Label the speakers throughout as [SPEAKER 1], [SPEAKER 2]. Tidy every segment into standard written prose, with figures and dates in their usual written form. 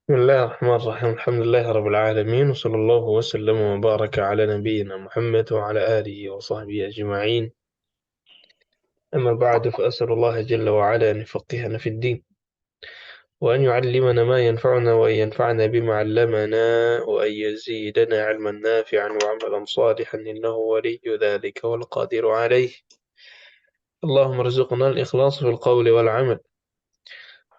[SPEAKER 1] بسم الله الرحمن الرحيم. الحمد لله رب العالمين، وصلى الله وسلم وبارك على نبينا محمد وعلى آله وصحبه أجمعين. أما بعد، فأسأل الله جل وعلا أن يفقهنا في الدين، وأن يعلمنا ما ينفعنا، وأن ينفعنا بما علمنا، وأن يزيدنا علما نافعا وعملا صالحا، إنه ولي ذلك والقادر عليه. اللهم ارزقنا الإخلاص في القول والعمل،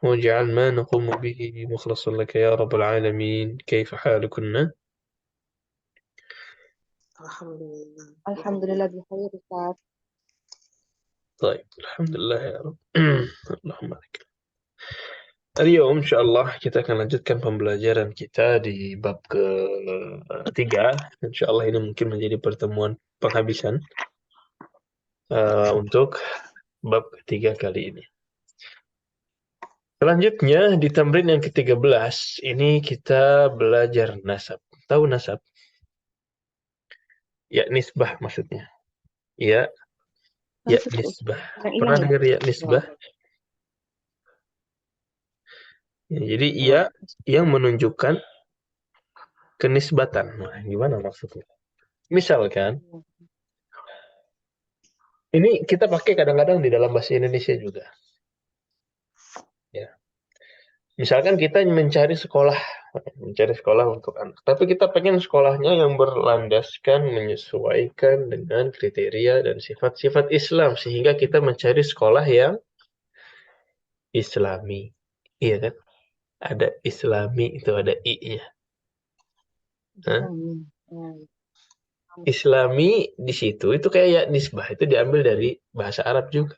[SPEAKER 1] واجعل ما نقوم به مخلصا لك يا رب العالمين. كيف حالكن؟
[SPEAKER 2] الحمد لله
[SPEAKER 3] الحمد لله بخير Ustaz.
[SPEAKER 1] طيب، الحمد لله يا رب. اللهم لك. اليوم إن شاء الله kita akan lanjutkan pembelajaran kita di bab ketiga. Insya Allah ini mungkin menjadi pertemuan penghabisan untuk bab ketiga kali ini. Selanjutnya di tamrin yang ke-13 ini kita belajar nasab. Tahu nasab? Ya, nisbah maksudnya. Ya, ya
[SPEAKER 3] Masuk
[SPEAKER 1] nisbah.
[SPEAKER 3] yang
[SPEAKER 1] Pernah
[SPEAKER 3] hilang ya?
[SPEAKER 1] dengar ya nisbah? Ya, jadi ya yang menunjukkan kenisbatan. Nah, gimana maksudnya? Misalkan, ini kita pakai kadang-kadang di dalam bahasa Indonesia juga. Ya. Misalkan kita mencari sekolah untuk anak. Tapi kita pengen sekolahnya yang berlandaskan, menyesuaikan dengan kriteria dan sifat-sifat Islam. Sehingga kita mencari sekolah yang Islami. Iya kan? Ada Islami, itu ada I-nya. Nah, Islami di situ, itu kayak nisbah. Itu diambil dari bahasa Arab juga.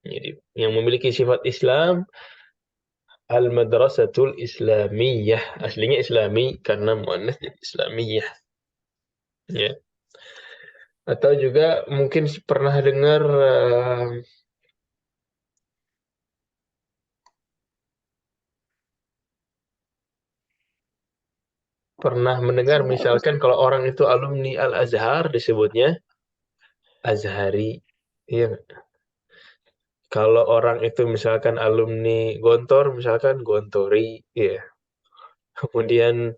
[SPEAKER 1] Jadi, yang memiliki sifat Islam, Al-Madrasatul Islamiyah. Aslinya Islami karena muannas jadi Islamiyah. Ya. Atau juga mungkin pernah dengar pernah mendengar misalkan kalau orang itu alumni Al-Azhar disebutnya Azhari. Iya nggak? Kalau orang itu misalkan alumni Gontor misalkan Gontori, iya. Kemudian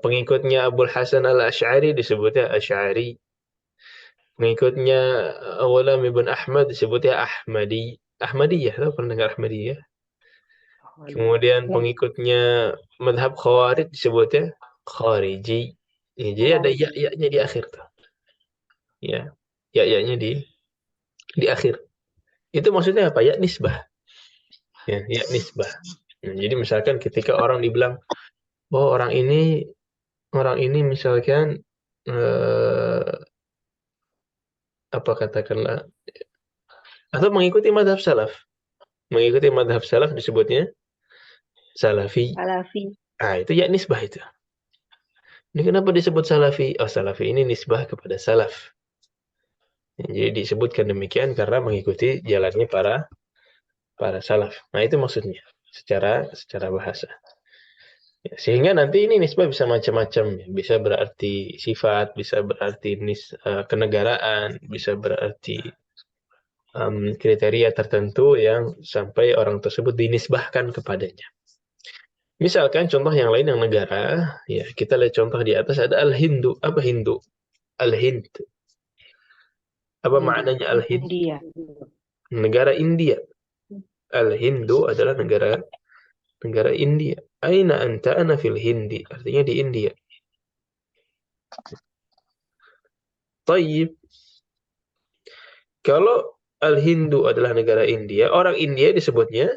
[SPEAKER 1] pengikutnya Abul Hasan Al-Asy'ari disebutnya Asy'ari. Pengikutnya Ghulam ibn Ahmad disebutnya Ahmadi. Ahmadiyah, tahu pernah dengar Ahmadiyah? Kemudian pengikutnya madhab Khawarij disebutnya Khariji. Ya, jadi ada ya-ya-nya di akhir tuh. Ya, ya-ya-nya di akhir. Itu maksudnya apa? Ya nisbah. Ya nisbah. Nah, jadi misalkan ketika orang dibilang, oh orang ini misalkan eh, apa katakanlah, atau mengikuti madhab salaf. Mengikuti madhab salaf disebutnya salafi. Ah, itu ya nisbah itu. Ini kenapa disebut salafi? Oh, salafi ini nisbah kepada salaf. Jadi disebutkan demikian karena mengikuti jalannya para salaf. Nah, itu maksudnya secara bahasa. Ya, sehingga nanti ini nisbah bisa macam-macam, ya. Bisa berarti sifat, bisa berarti kenegaraan, bisa berarti kriteria tertentu yang sampai orang tersebut dinisbahkan kepadanya. Misalkan contoh yang lain yang negara, ya kita lihat contoh di atas ada Al-Hindu. Apa Hindu? Al-Hind. Apa maknanya Al-Hind?
[SPEAKER 3] India.
[SPEAKER 1] Negara India. Al-Hindu adalah negara India. Aina anta? Ana fil Hindi. Artinya di India. Tayyib. Kalau Al-Hindu adalah negara India, orang India disebutnya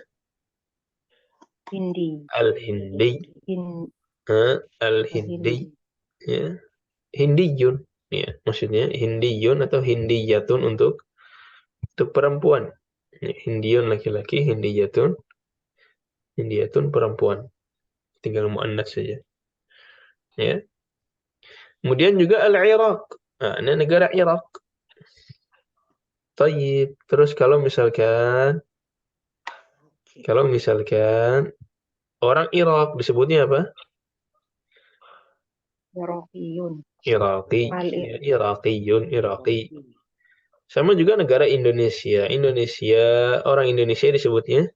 [SPEAKER 3] Hindi.
[SPEAKER 1] Al-Hindi. Al-Hindi. Ya. Hindiyun. Ya, maksudnya Hindiyun atau Hindiyatun untuk perempuan. Ya, Hindiyun laki-laki, Hindiyatun perempuan. Tinggal muannas saja. Ya. Kemudian juga Al-Iraq. Nah, ini negara Irak. Tayyib. Terus kalau misalkan orang Irak disebutnya apa?
[SPEAKER 3] Iraqiyun.
[SPEAKER 1] Iraqi. Ya, Iraqiyun, Iraqi. Sama juga negara Indonesia. Orang Indonesia disebutnya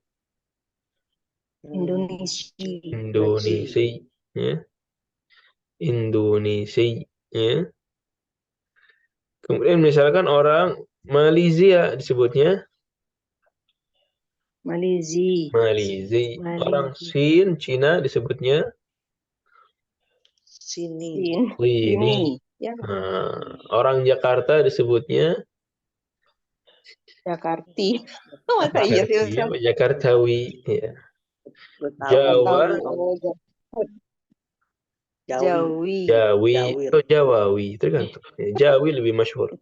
[SPEAKER 3] Indonesia.
[SPEAKER 1] Indonesia, ya. Indonesia, ya. Kemudian misalkan orang Malaysia disebutnya
[SPEAKER 3] Malaysia.
[SPEAKER 1] Malaysia. Orang
[SPEAKER 3] Malaysia.
[SPEAKER 1] Sin, Cina disebutnya
[SPEAKER 2] Sini.
[SPEAKER 1] Sini.
[SPEAKER 3] Ya,
[SPEAKER 1] Nah, orang Jakarta disebutnya
[SPEAKER 3] Jakarta. Masa iya sih, Ustaz?
[SPEAKER 1] Jakartawi. Ya.
[SPEAKER 2] Betawi.
[SPEAKER 1] Jawa,
[SPEAKER 3] Oh,
[SPEAKER 2] Jawi.
[SPEAKER 3] Jawi.
[SPEAKER 1] Jawi,
[SPEAKER 2] Jawir.
[SPEAKER 1] atau Jawawi, tergantung. Ya, Jawi lebih masyhur.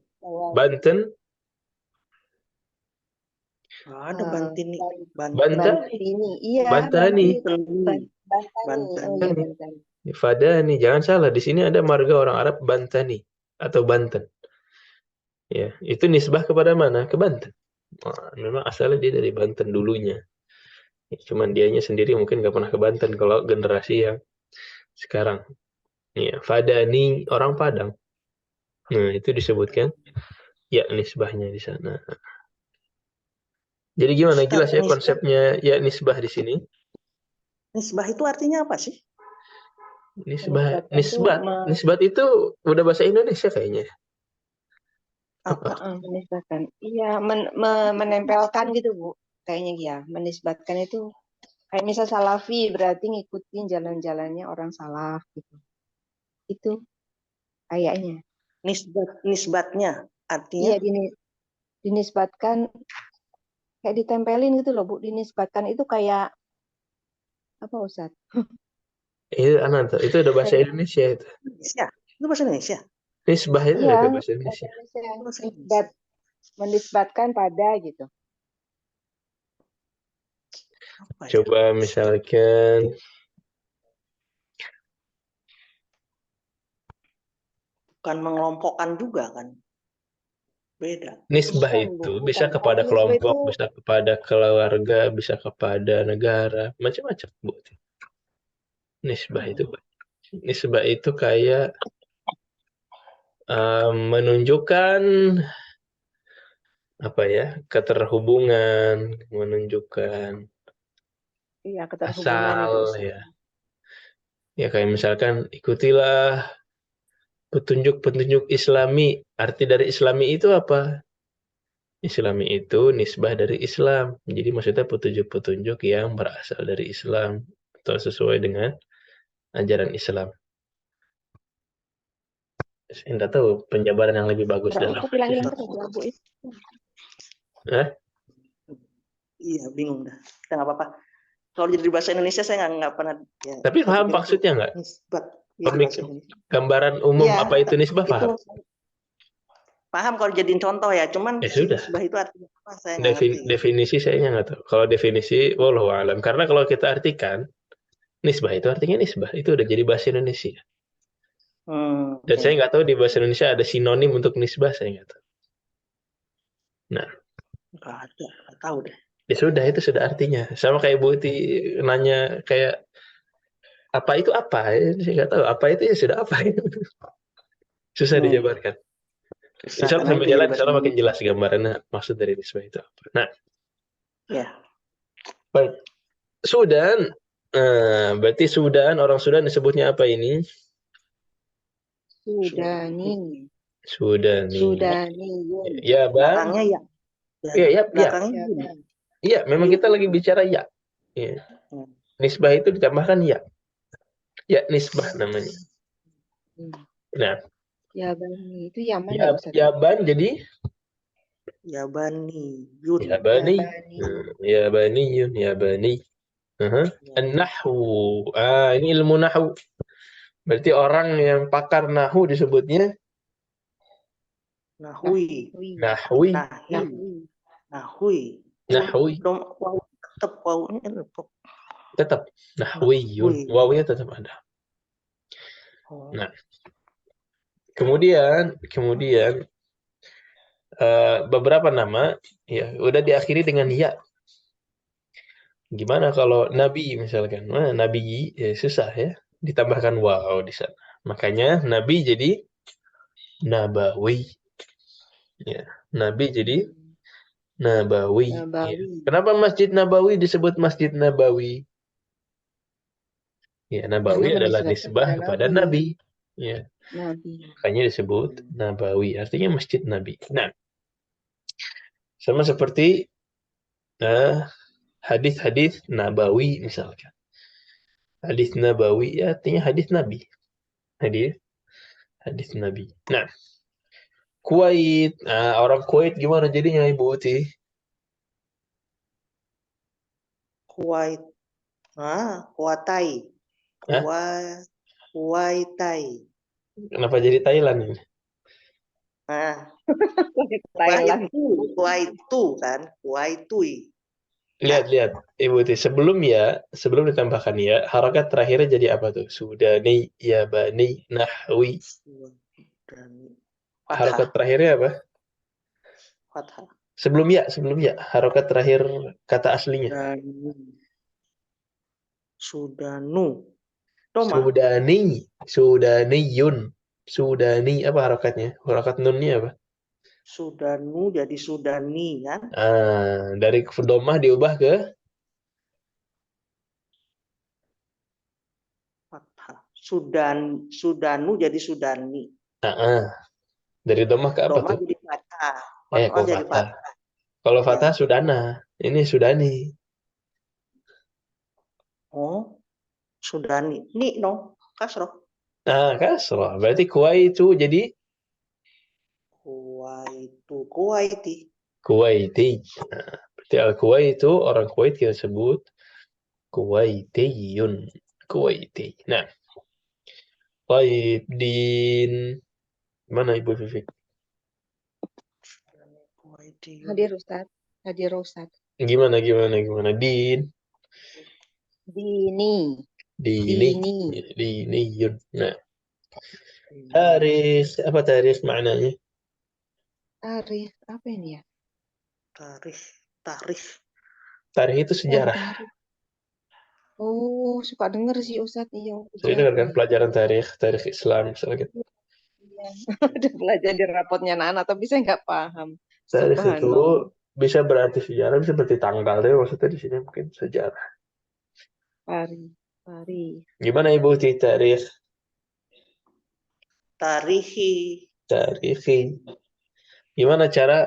[SPEAKER 1] Banten,
[SPEAKER 2] Ada Bantini.
[SPEAKER 1] Banten,
[SPEAKER 3] Bantini. Iya,
[SPEAKER 1] Bantani.
[SPEAKER 3] Bantini.
[SPEAKER 2] Banten.
[SPEAKER 3] Oh iya, Bantani.
[SPEAKER 1] Fadani, jangan salah. Di sini ada marga orang Arab Bantani atau Banten. Ya, itu nisbah kepada mana? Ke Banten. Wah, memang asalnya dia dari Banten dulunya. Ya, cuman dianya sendiri mungkin nggak pernah ke Banten kalau generasi yang sekarang. Ya, Fadani orang Padang. Nah, itu disebutkan ya nisbahnya di sana. Jadi gimana,
[SPEAKER 2] Ustaz,
[SPEAKER 1] jelas ya
[SPEAKER 2] nisbah.
[SPEAKER 1] konsepnya ya nisbah di sini?
[SPEAKER 2] Nisbah itu artinya apa sih?
[SPEAKER 1] Nisbat itu udah bahasa Indonesia kayaknya.
[SPEAKER 2] Apa?
[SPEAKER 3] Menisbatkan. Iya, menempelkan gitu, Bu. Kayaknya ya, menisbatkan itu kayak misal salafi berarti ngikutin jalan-jalannya orang salaf gitu. Itu kayaknya.
[SPEAKER 2] Nisbatnya artinya?
[SPEAKER 3] Iya, dinisbatkan kayak ditempelin gitu loh, Bu. Dinisbatkan itu kayak apa, Ustaz?
[SPEAKER 1] Itu udah bahasa Indonesia itu.
[SPEAKER 2] Indonesia. Itu bahasa Indonesia.
[SPEAKER 1] Nisbah itu
[SPEAKER 3] Iya,
[SPEAKER 1] udah bahasa Indonesia.
[SPEAKER 3] Menisbatkan pada gitu.
[SPEAKER 2] Apa ya?
[SPEAKER 1] Coba misalkan
[SPEAKER 2] Bukan mengelompokkan juga kan? Beda.
[SPEAKER 1] nisbah
[SPEAKER 3] Bukan,
[SPEAKER 1] itu
[SPEAKER 3] Bu.
[SPEAKER 1] bisa
[SPEAKER 3] Bukan.
[SPEAKER 1] kepada
[SPEAKER 3] Kalau nisbah
[SPEAKER 1] kelompok,
[SPEAKER 3] itu
[SPEAKER 1] bisa kepada keluarga, bisa kepada negara, macam-macam, Bu. Nisbah itu, nisbah itu kayak menunjukkan apa ya, keterhubungan, menunjukkan
[SPEAKER 3] iya keterhubungan itu,
[SPEAKER 1] asal
[SPEAKER 3] Ustaz.
[SPEAKER 1] ya. Ya kayak misalkan ikutilah petunjuk-petunjuk Islami. Arti dari Islami itu apa? Islami itu nisbah dari Islam. Jadi maksudnya petunjuk-petunjuk yang berasal dari Islam atau sesuai dengan ajaran Islam. Saya tidak tahu penjabaran yang lebih bagus dalam
[SPEAKER 3] Aku bilangin terus ya, Bu.
[SPEAKER 2] Iya, bingung dah. Kita nggak apa-apa. Kalau jadi bahasa Indonesia saya nggak pernah. Ya,
[SPEAKER 1] Tapi paham maksudnya nggak?
[SPEAKER 2] Nisbat. Ya,
[SPEAKER 1] Gambaran umum
[SPEAKER 3] ya,
[SPEAKER 1] apa itu nisbah paham?
[SPEAKER 2] Paham kalau jadiin contoh ya. Cuman
[SPEAKER 1] sudah.
[SPEAKER 2] nisbah itu artinya apa? Saya nggak ngerti.
[SPEAKER 1] Definisi saya nggak tahu. Kalau definisi, wallahu alam. Karena kalau kita artikan nisbah itu artinya nisbah. Itu udah jadi bahasa Indonesia. Dan saya nggak tahu di bahasa Indonesia ada sinonim untuk nisbah, saya nggak tahu. Nah,
[SPEAKER 2] nggak ada, nggak tahu deh.
[SPEAKER 1] Ya sudah, itu sudah artinya. Sama kayak Bu Uti nanya kayak apa itu apa? Saya nggak tahu. Apa itu ya sudah apa. Susah dijabarkan. Insya Allah sampai jalan, insya Allah makin jelas gambarannya maksud dari nisbah itu apa. Nah,
[SPEAKER 2] ya.
[SPEAKER 1] Baik. Sudan. Berarti Sudan, orang Sudan disebutnya apa ini?
[SPEAKER 3] Sudani.
[SPEAKER 1] Ya, Bang.
[SPEAKER 2] Belakangnya ya.
[SPEAKER 1] Iya,
[SPEAKER 2] belakangnya
[SPEAKER 3] ya.
[SPEAKER 1] Iya, memang kita lagi bicara ya. Ya. Nisbah itu ditambahkan ya. Ya, nisbah namanya. Nah.
[SPEAKER 3] Yabani itu Yaman
[SPEAKER 1] ya, Yaban jadi
[SPEAKER 2] Yabani.
[SPEAKER 1] Yabani. An-nahwu. Ini ilmu nahwu. Berarti orang yang pakar nahwu disebutnya
[SPEAKER 2] Nahwi.
[SPEAKER 1] Tetap nahwiyun. Wawunya tetap ada. Nah, kemudian beberapa nama ya udah diakhiri dengan ya. Gimana kalau nabi misalkan? Nabi ya susah ya, ditambahkan waw di sana. Makanya nabi jadi nabawi. Ya, nabi jadi nabawi. Ya. Kenapa Masjid Nabawi disebut Masjid Nabawi? Ya,
[SPEAKER 3] Karena
[SPEAKER 1] nabawi adalah
[SPEAKER 3] menisbatkan
[SPEAKER 1] nisbah
[SPEAKER 3] pada
[SPEAKER 1] kepada
[SPEAKER 3] Nabi.
[SPEAKER 1] Nabi. Ya,
[SPEAKER 3] Nabi.
[SPEAKER 1] makanya disebut nabawi, artinya masjid Nabi. Nah, sama seperti hadis-hadis nabawi misalkan. Hadis nabawi ya, artinya hadis Nabi. Hadis hadis Nabi. Nah, Kuwait. Nah, orang Kuwait gimana jadinya Ibu Uti?
[SPEAKER 2] Kuwait. Kuatai.
[SPEAKER 1] Hah?
[SPEAKER 2] Kuwaitai.
[SPEAKER 1] Kenapa jadi Thailand ini?
[SPEAKER 2] Nah,
[SPEAKER 3] Thailand.
[SPEAKER 2] Kuwaitu kan, Kuwaitui.
[SPEAKER 1] Lihat, Ibu Uti. Sebelum ditambahkan ya, harakat terakhirnya jadi apa tuh? Sudani, Yabani, Nahwi.
[SPEAKER 2] Dan
[SPEAKER 1] Harakat
[SPEAKER 2] fathah,
[SPEAKER 1] terakhirnya apa?
[SPEAKER 2] fathah.
[SPEAKER 1] Sebelum ya, harakat terakhir kata aslinya.
[SPEAKER 2] Dan Sudanu. Doma.
[SPEAKER 1] Sudaniyun. Sudani apa harakatnya? Harakat nunnya apa?
[SPEAKER 2] Sudanu jadi Sudani kan?
[SPEAKER 1] Dari domah diubah ke
[SPEAKER 2] Fathah. Sudanu jadi Sudani.
[SPEAKER 1] dari domah ke apa
[SPEAKER 2] Doma
[SPEAKER 1] tuh?
[SPEAKER 2] jadi fathah. Fathah
[SPEAKER 1] Kok
[SPEAKER 2] jadi
[SPEAKER 1] fathah?
[SPEAKER 2] fathah.
[SPEAKER 1] Kalau
[SPEAKER 2] Ya.
[SPEAKER 1] fathah Sudana, ini Sudani.
[SPEAKER 2] Oh, Sudani. Ni no, kasroh.
[SPEAKER 1] Kasrah. Berarti Kuwaitu jadi
[SPEAKER 2] Kuwaiti.
[SPEAKER 1] Kuwaiti. Berarti Al-Kuwaitu, orang Kuwait kita sebut Kuwaitiyun. Kuwaiti. Nah, baik, din mana Ibu Vivik?
[SPEAKER 2] Kuwaiti.
[SPEAKER 3] Hadir Ustaz. Hadir Ustaz.
[SPEAKER 1] Gimana? Din.
[SPEAKER 3] Dini.
[SPEAKER 1] Diniyun. Nah, tarikh. Apa tarikh maknanya?
[SPEAKER 3] Tarikh. Apa ini ya?
[SPEAKER 2] Tarikh.
[SPEAKER 1] Tarikh itu sejarah.
[SPEAKER 3] Tarikh. Oh, suka denger sih Ustaz. Iya,
[SPEAKER 1] Saya dengar kan
[SPEAKER 3] sejarah.
[SPEAKER 1] pelajaran tarikh Islam misalnya.
[SPEAKER 3] Iya. Udah belajar di rapotnya anak-anak, tapi saya nggak paham.
[SPEAKER 1] Tarikh itu
[SPEAKER 3] Subhanallah.
[SPEAKER 1] bisa berarti sejarah, bisa berarti tanggal. Tapi maksudnya di sini mungkin sejarah.
[SPEAKER 3] Pari.
[SPEAKER 1] Gimana Ibu di tarikh? Tarikhi. Gimana cara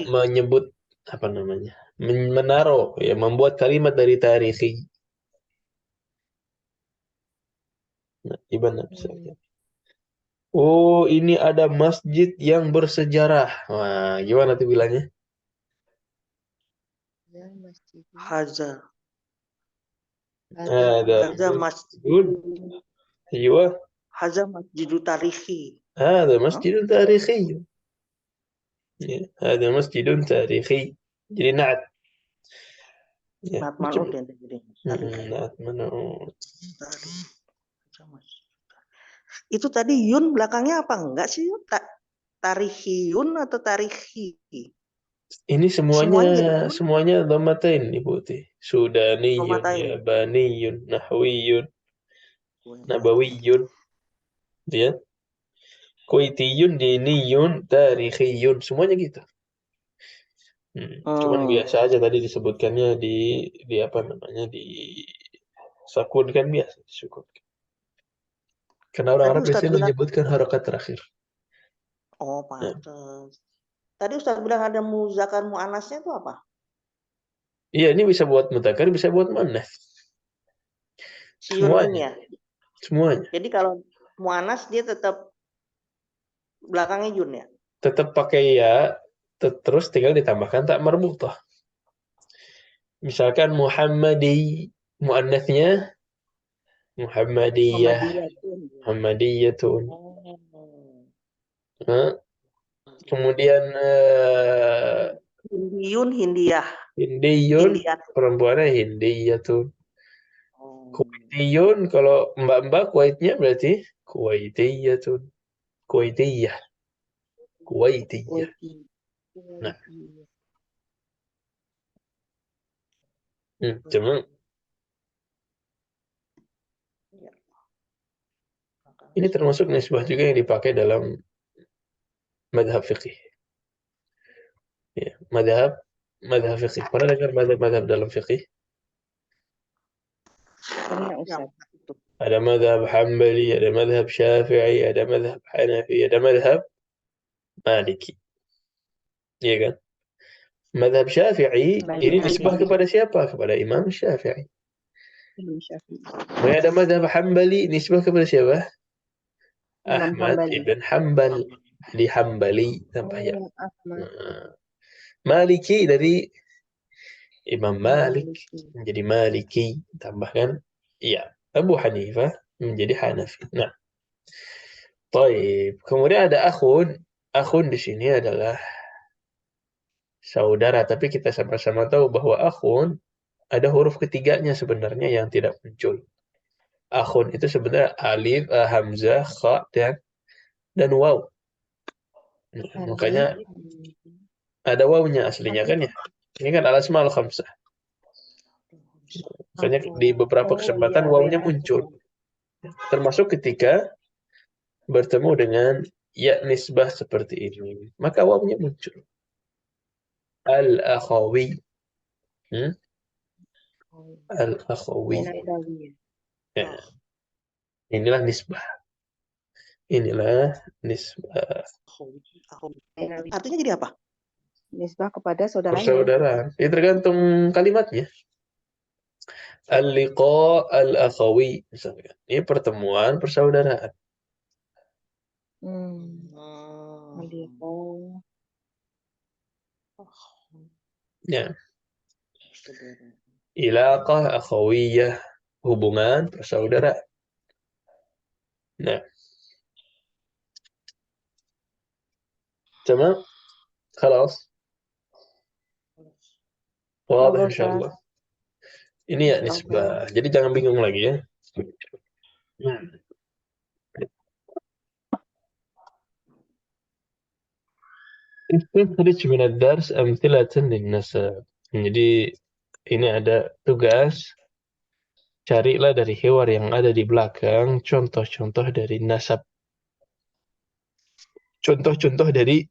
[SPEAKER 1] menyebut apa namanya? Menaruh ya, membuat kalimat dari tarikhi. Nah, gimana misalnya? Oh, ini ada masjid yang bersejarah. Wah, gimana tuh bilangnya?
[SPEAKER 3] Ya, masjid.
[SPEAKER 2] Haza.
[SPEAKER 1] Ada
[SPEAKER 2] masjid.
[SPEAKER 1] Iya.
[SPEAKER 2] Haza masjidu tarikhi.
[SPEAKER 1] هذا مسجد تاريخي. هذا مسجid تاريخي. Jadi naat. Ya,
[SPEAKER 2] Naat manut ya jadi.
[SPEAKER 1] naat manut.
[SPEAKER 2] Itu tadi yun belakangnya apa enggak sih? Tarihiyun atau tarihi?
[SPEAKER 1] Ini
[SPEAKER 2] Semuanya
[SPEAKER 1] semuanya dhammatain Ibu Ti. Sudaniyun,
[SPEAKER 2] Dhammatain.
[SPEAKER 1] Yabaniyun, Nahwiyun, Nabawiyun. Ya. Kuwaitiyun, Diniyun, Tarikhiyun. Semuanya gitu. Cuman biasa aja tadi disebutkannya di apa namanya, di sakunkan biasa disebutkan. Karena orang Arab biasanya menyebutkan harokat terakhir.
[SPEAKER 2] Oh, pantas. Tadi Ustaz bilang ada muzakkar muannasnya itu apa?
[SPEAKER 1] Iya, ini bisa buat mudzakkar, bisa buat muannas. Semuanya.
[SPEAKER 2] Jadi kalau muannas dia tetap belakangnya yun ya?
[SPEAKER 1] Tetap pakai ya, terus tinggal ditambahkan tak marbutah. Misalkan Muhammadi, muannasnya Muhammadiyatun. Kemudian Hindiyun, perempuannya Hindiyatun. Kuwaitiyun, kalau mbak-mbak Kuwaitnya berarti Kuwaitiyatun. Kuwaitiyah. Nah, cuma ini termasuk nisbah juga yang dipakai dalam madhab fiqih. Ya, madhab fiqih. Pernah dengar madhab dalam fiqih?
[SPEAKER 3] Pernah
[SPEAKER 2] Yang
[SPEAKER 3] Ustaz.
[SPEAKER 2] itu.
[SPEAKER 1] Ada madhab Hambali, ada madhab Syafi'i, ada madhab Hanafi, ada madhab Maliki. Iya kan? Madhab Syafi'i ini nisbah
[SPEAKER 3] Maliki.
[SPEAKER 1] kepada siapa? Kepada Imam Syafi'i.
[SPEAKER 3] Imam Syafi'i.
[SPEAKER 1] Kemudian ada madhab Hambali, nisbah kepada siapa?
[SPEAKER 3] Imam
[SPEAKER 1] Ahmad
[SPEAKER 3] Hambali.
[SPEAKER 1] ibn Hambal. Di Hambali tambah ya.
[SPEAKER 3] Oh, Ahmad.
[SPEAKER 1] Maliki dari Imam Malik
[SPEAKER 3] Maliki.
[SPEAKER 1] menjadi Maliki, tambahkan iya. Abu Hanifah menjadi Hanafi. Nah, baik. Kemudian ada akhun. Akhun di sini adalah saudara, tapi kita sama-sama tahu bahwa akhun ada huruf ketiganya sebenarnya yang tidak muncul. Akhun itu sebenarnya alif, hamzah, kha, dan waw. Nah, makanya ada wawnya aslinya kan ya. Ini kan al-asmaul khamsah. Makanya di beberapa kesempatan wawnya muncul. Termasuk ketika bertemu dengan ya nisbah seperti ini. Maka wawnya muncul. Al-akhawi. Al-akhawi. Ya. Inilah nisbah. Inilah nisbah.
[SPEAKER 2] Artinya jadi apa?
[SPEAKER 3] Nisbah kepada saudaranya.
[SPEAKER 1] Persaudaraan. Ini tergantung kalimatnya. Al-liqa al-akhawi misalnya. Ini pertemuan persaudaraan. Ya. Ilaqah akhawiyah, hubungan persaudaraan. Nah. Tamam? Khalas. Wadah insyaallah. Ini ya nisbah. Jadi jangan bingung lagi ya. Istikhrij min ad-dars amthilatan lin-nasab. Jadi ini ada tugas, carilah dari hiwar yang ada di belakang contoh-contoh dari nasab. Contoh-contoh dari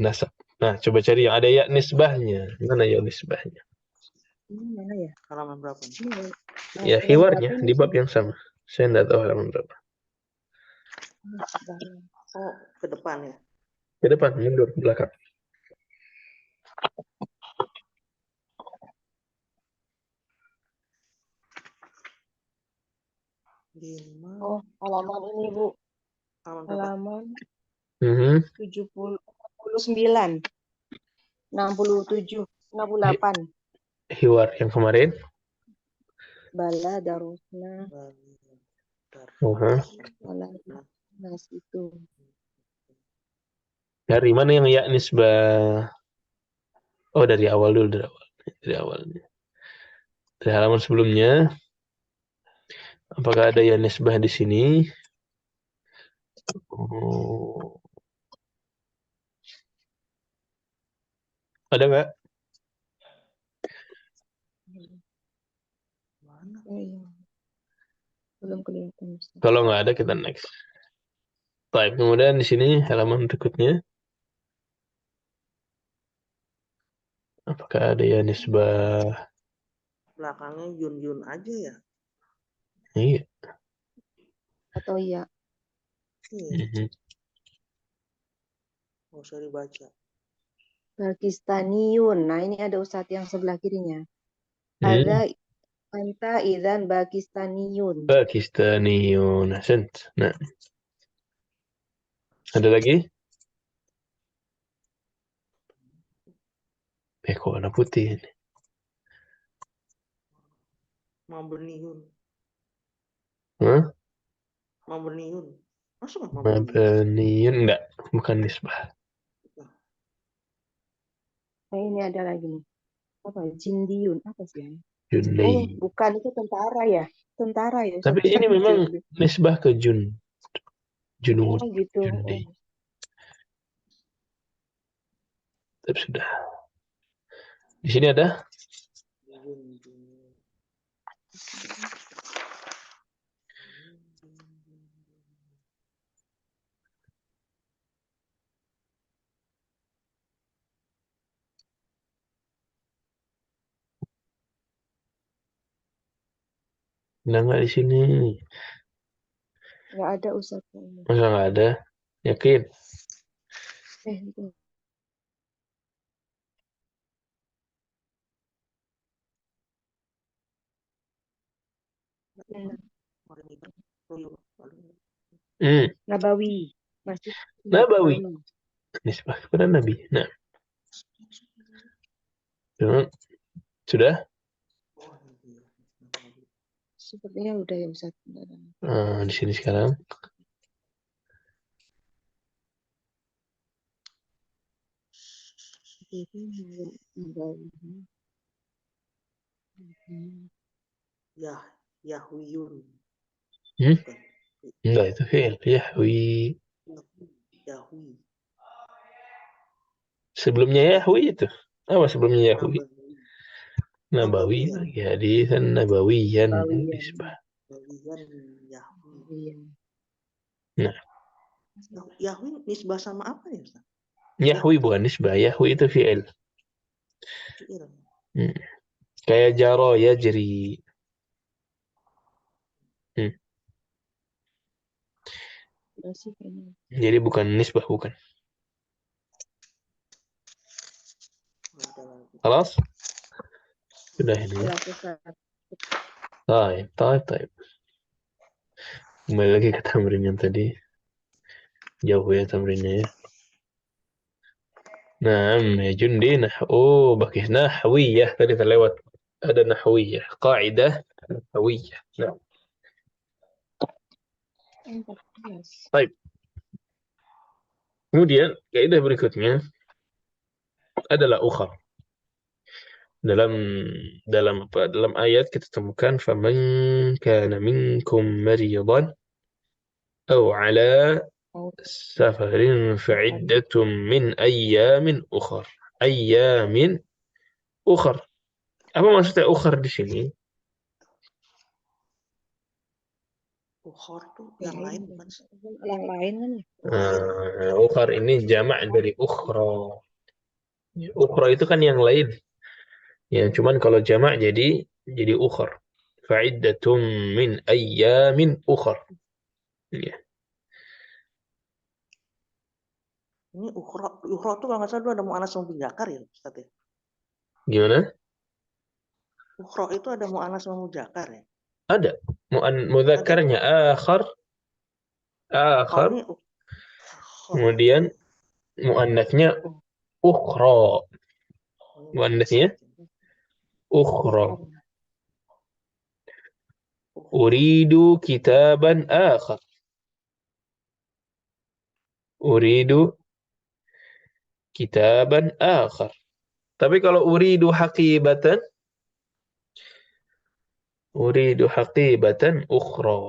[SPEAKER 1] nasab. Nah, coba cari yang ada ya nisbahnya. Mana ya nisbahnya?
[SPEAKER 3] Mana ya?
[SPEAKER 2] Halaman berapa?
[SPEAKER 1] Ya, hiwarnya di bab yang sama. Saya tidak tahu halaman berapa.
[SPEAKER 2] Oh, ke depan ya.
[SPEAKER 1] Ke depan, mundur, ke belakang.
[SPEAKER 3] Oh, halaman ini, Bu.
[SPEAKER 2] Halaman
[SPEAKER 3] 79, 67, 68.
[SPEAKER 1] Hiwar yang kemarin.
[SPEAKER 3] Bala darusna. Bala nas itu.
[SPEAKER 1] Dari mana yang ya nisbah? Oh, dari awal dulu, dari awalnya. Dari halaman sebelumnya. Apakah ada ya nisbah di sini? Oh. Ada nggak?
[SPEAKER 3] Belum kelihatan.
[SPEAKER 1] Kalau nggak ada, kita next. Baik, kemudian di sini halaman berikutnya. Apakah ada ya nisbah?
[SPEAKER 2] Belakangnya Yun aja ya?
[SPEAKER 1] Iya.
[SPEAKER 3] Atau iya?
[SPEAKER 2] Nggak usah dibaca.
[SPEAKER 3] Pakistaniyun. Nah, ini ada ustadz yang sebelah kirinya. Ada anta idzan Pakistaniyun.
[SPEAKER 1] Pakistaniyun. Ahsant. Nah. Ada lagi? Kok warna putih ini?
[SPEAKER 2] Mabniyun. Mabniyun. Masuk
[SPEAKER 1] Mabniyun enggak, bukan nisbah.
[SPEAKER 3] Nah, ini ada lagi nih. Apa? Jindiyun. Apa sih ini?
[SPEAKER 1] Jundi.
[SPEAKER 3] Oh, bukan, itu tentara ya. Tentara ya.
[SPEAKER 1] Tapi ini memang nisbah ke Junud.
[SPEAKER 3] Oh, gitu.
[SPEAKER 1] Jundi. Tapi sudah. Di sini ada Nah, nggak di sini.
[SPEAKER 3] Nggak ada Ustaz.
[SPEAKER 1] Masa nggak ada? Yakin?
[SPEAKER 3] Itu.
[SPEAKER 1] Hmm.
[SPEAKER 3] Nabawi. Masjid
[SPEAKER 1] Nabawi. Nisbah kepada Nabi. Nah, sudah?
[SPEAKER 3] Sepertinya udah ya Ustaz.
[SPEAKER 1] Di sini sekarang.
[SPEAKER 2] Yahwiyun.
[SPEAKER 1] Enggak, itu fi'il. Yahwi.
[SPEAKER 2] Yahwi.
[SPEAKER 1] Sebelumnya Yahwi itu. Apa sebelumnya Yahwi? Nabawi
[SPEAKER 2] Nabawiyan.
[SPEAKER 1] lagi. Hadisan Nabawiyan. Nisbah.
[SPEAKER 2] Yahwi.
[SPEAKER 1] Nah,
[SPEAKER 2] Yahwi nisbah sama apa ya Ustaz?
[SPEAKER 1] Yahwi bukan nisbah. Yahwi itu fi'il.
[SPEAKER 2] Fi'il.
[SPEAKER 1] Kayak jaro yajri. Jadi bukan nisbah, bukan. Kelas? Sudah ini. Taib. Kembali lagi ke tamrin yang tadi. Jauh ya tamrinnya ya. Nah, ya Jundi. Bakis nahwiyah. Tadi terlewat. Ada nahwiyah. Qa'idah nahwiyah. Nah. Baik. Kemudian, kaidah berikutnya adalah ukhar. Dalam ayat kita temukan faman kana minkum maridan aw ala safarin fa'iddatum min ayyamin ukhar. Ayyamin ukhar. Apa maksudnya ukhar di sini?
[SPEAKER 2] Ukhar tuh yang lain bukan?
[SPEAKER 3] Yang lain kan ya?
[SPEAKER 1] Ukhar ini jamak dari ukhra. Ukhra itu kan yang lain. Ya, cuman kalau jamak jadi ukhar. Fa'iddatum min ayyamin ukhar. Ya.
[SPEAKER 2] Ini ukhra tuh kalau nggak salah ada mu'annas sama muzakkar ya Ustaz ya?
[SPEAKER 1] Gimana?
[SPEAKER 2] Ukhra itu ada mu'annas sama muzakkar ya?
[SPEAKER 1] Ada. Mudzakarnya akhar.
[SPEAKER 2] Oh, ini
[SPEAKER 1] Kemudian muannasnya ukhra. Muannasnya ukhra. Uridu kitaban akhar. Uridu kitaban akhar. Tapi kalau uridu haqibatan ukhra.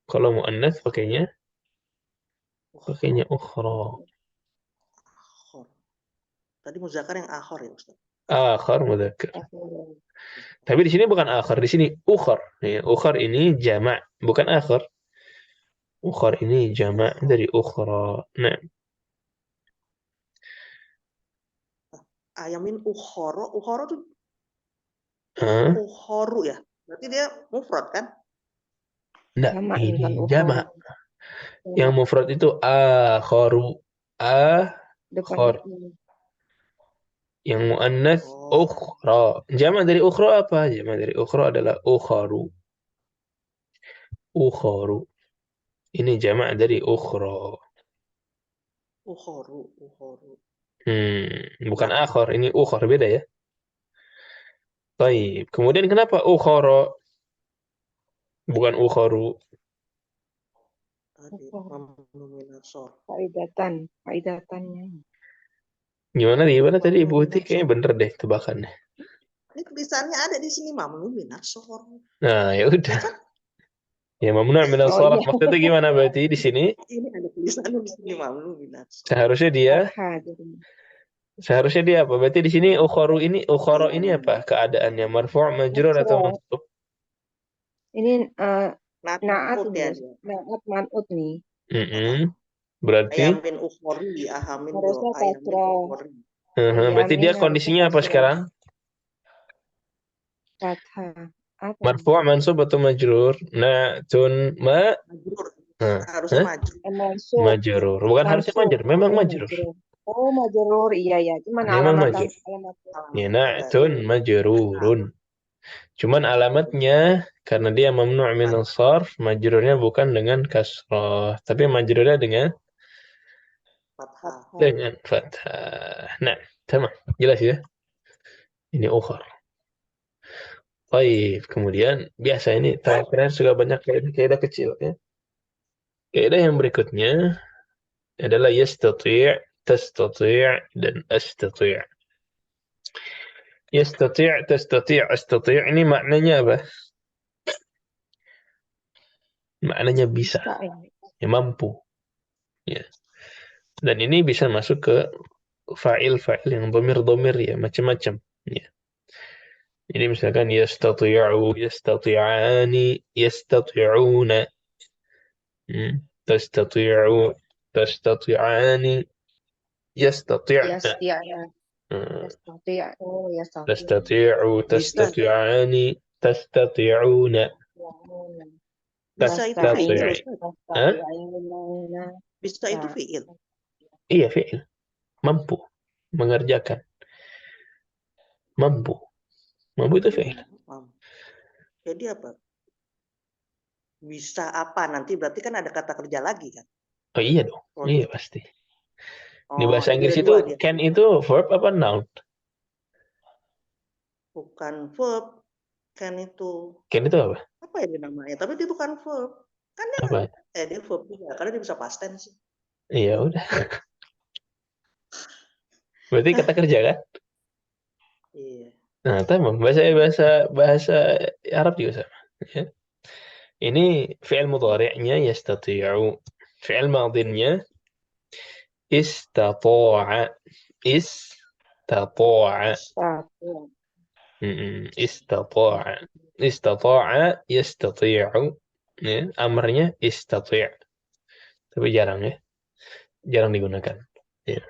[SPEAKER 1] Kalau muannas pakainya ukhra.
[SPEAKER 2] Tadi muzakkar yang akhar ya Ustaz?
[SPEAKER 1] Akhar mudzakkar. Tapi di sini bukan akhar, di sini ukhar. Ya, ukhar ini jamak, bukan akhar. Ukhar ini jamak dari ukhra. Nah.
[SPEAKER 2] Ayamin ukhara tuh ukhoru ya? Berarti dia mufrad kan?
[SPEAKER 1] Enggak, ini jamak. Yang mufrad itu akharu. Akhar. Yang muannas ukhra. Jamak dari ukhra apa? Jamak dari ukhra adalah ukharu. Ukharu. Ini jamak dari ukhra.
[SPEAKER 2] Ukhoru.
[SPEAKER 1] Bukan akhar, ini ukhar, beda ya. Baik. Kemudian kenapa ukhara bukan ukharu?
[SPEAKER 3] Faidatannya.
[SPEAKER 1] Gimana tadi Ibu Uti? Kayaknya bener deh tebakannya.
[SPEAKER 2] Ini tulisannya ada di sini mamnu minas shor.
[SPEAKER 1] Nah, ya udah. Ya mamnu minas shor. Maksudnya gimana berarti di sini?
[SPEAKER 2] Ini ada tulisannya di sini mamnu minas shor.
[SPEAKER 1] Seharusnya dia apa? Berarti di sini ukhara ini apa? Keadaannya marfu', majrur atau mansub?
[SPEAKER 3] Ini naat man'ut nih.
[SPEAKER 1] Berarti
[SPEAKER 2] ayamin ukhori, ahamin ukhori.
[SPEAKER 1] Berarti dia kondisinya apa sekarang?
[SPEAKER 3] Fathah. Apa?
[SPEAKER 1] Marfu' mansub atau majrur? Na'tun
[SPEAKER 2] Majrur.
[SPEAKER 1] Nah,
[SPEAKER 2] Harusnya
[SPEAKER 1] hah?
[SPEAKER 2] majrur.
[SPEAKER 3] Mansub.
[SPEAKER 1] Majrur. Bukan harusnya
[SPEAKER 3] Mansub.
[SPEAKER 1] majrur, memang
[SPEAKER 3] Oh,
[SPEAKER 1] majrur.
[SPEAKER 3] majrur. Oh, majrur. Iya, ya. Cuman
[SPEAKER 1] Memang
[SPEAKER 3] alamat
[SPEAKER 1] majrur.
[SPEAKER 3] alamat.
[SPEAKER 1] Ya,
[SPEAKER 2] Alamatnya enggak.
[SPEAKER 1] na'tun majrurun. Cuman alamatnya karena dia mamnu' min as-sarf, majrurnya bukan dengan kasrah, tapi majrurnya dengan
[SPEAKER 2] Fathah.
[SPEAKER 1] fathah. Nah, sama. Jelas ya? Ini ukhar. Baik, kemudian biasa ini terakhir suka banyak kaidah kecil ya. Kaidah yang berikutnya adalah yastati', tastati' dan astati'. Yastati', tastati', astati' ini maknanya apa? Maknanya bisa,
[SPEAKER 3] Bisa ya.
[SPEAKER 1] ya, mampu. Ya. Dan ini bisa masuk ke fa'il yang dhamir ya, macam-macam. Ya. Jadi misalkan yastati'u, yastati'ani, yastati'una. Tastati'u, tastati'ani, yastati'na.
[SPEAKER 3] Yastia ya.
[SPEAKER 1] Hmm.
[SPEAKER 3] Yastia. Oh, yastia.
[SPEAKER 1] Tastati'u,
[SPEAKER 2] Bisa.
[SPEAKER 1] tastati'ani, tastati'una.
[SPEAKER 2] Bisa itu fi'il.
[SPEAKER 1] Tastati'i. Hah?
[SPEAKER 2] Bisa itu fi'il.
[SPEAKER 1] Iya, fi'il. Mampu mengerjakan. Mampu. Mampu itu fi'il.
[SPEAKER 2] Jadi apa? Bisa apa? Nanti berarti kan ada kata kerja lagi kan?
[SPEAKER 1] Oh iya dong.
[SPEAKER 2] Oh,
[SPEAKER 1] Iya pasti. Di
[SPEAKER 2] oh,
[SPEAKER 1] bahasa
[SPEAKER 2] jadi
[SPEAKER 1] Inggris
[SPEAKER 2] ada
[SPEAKER 1] itu
[SPEAKER 2] dua dia.
[SPEAKER 1] can itu verb apa noun?
[SPEAKER 2] Bukan verb. Can itu.
[SPEAKER 1] Can itu apa?
[SPEAKER 2] Apa ya dia namanya? Tapi dia bukan verb. Kan dia,
[SPEAKER 1] Apa?
[SPEAKER 2] dia verb juga. Karena dia bisa past tense.
[SPEAKER 1] Iya udah. Berarti kata kerja kan?
[SPEAKER 2] Iya.
[SPEAKER 1] Nah, tamam. Bahasa Arab juga sama. Ya. Ini fi'il mudhari'nya yastati'u. Fi'il madhinya istata'a. Istata'a. Istata'a. Istata'a yastati'u. Ya, amarnya istati'. Tapi jarang ya. Jarang digunakan. Ya.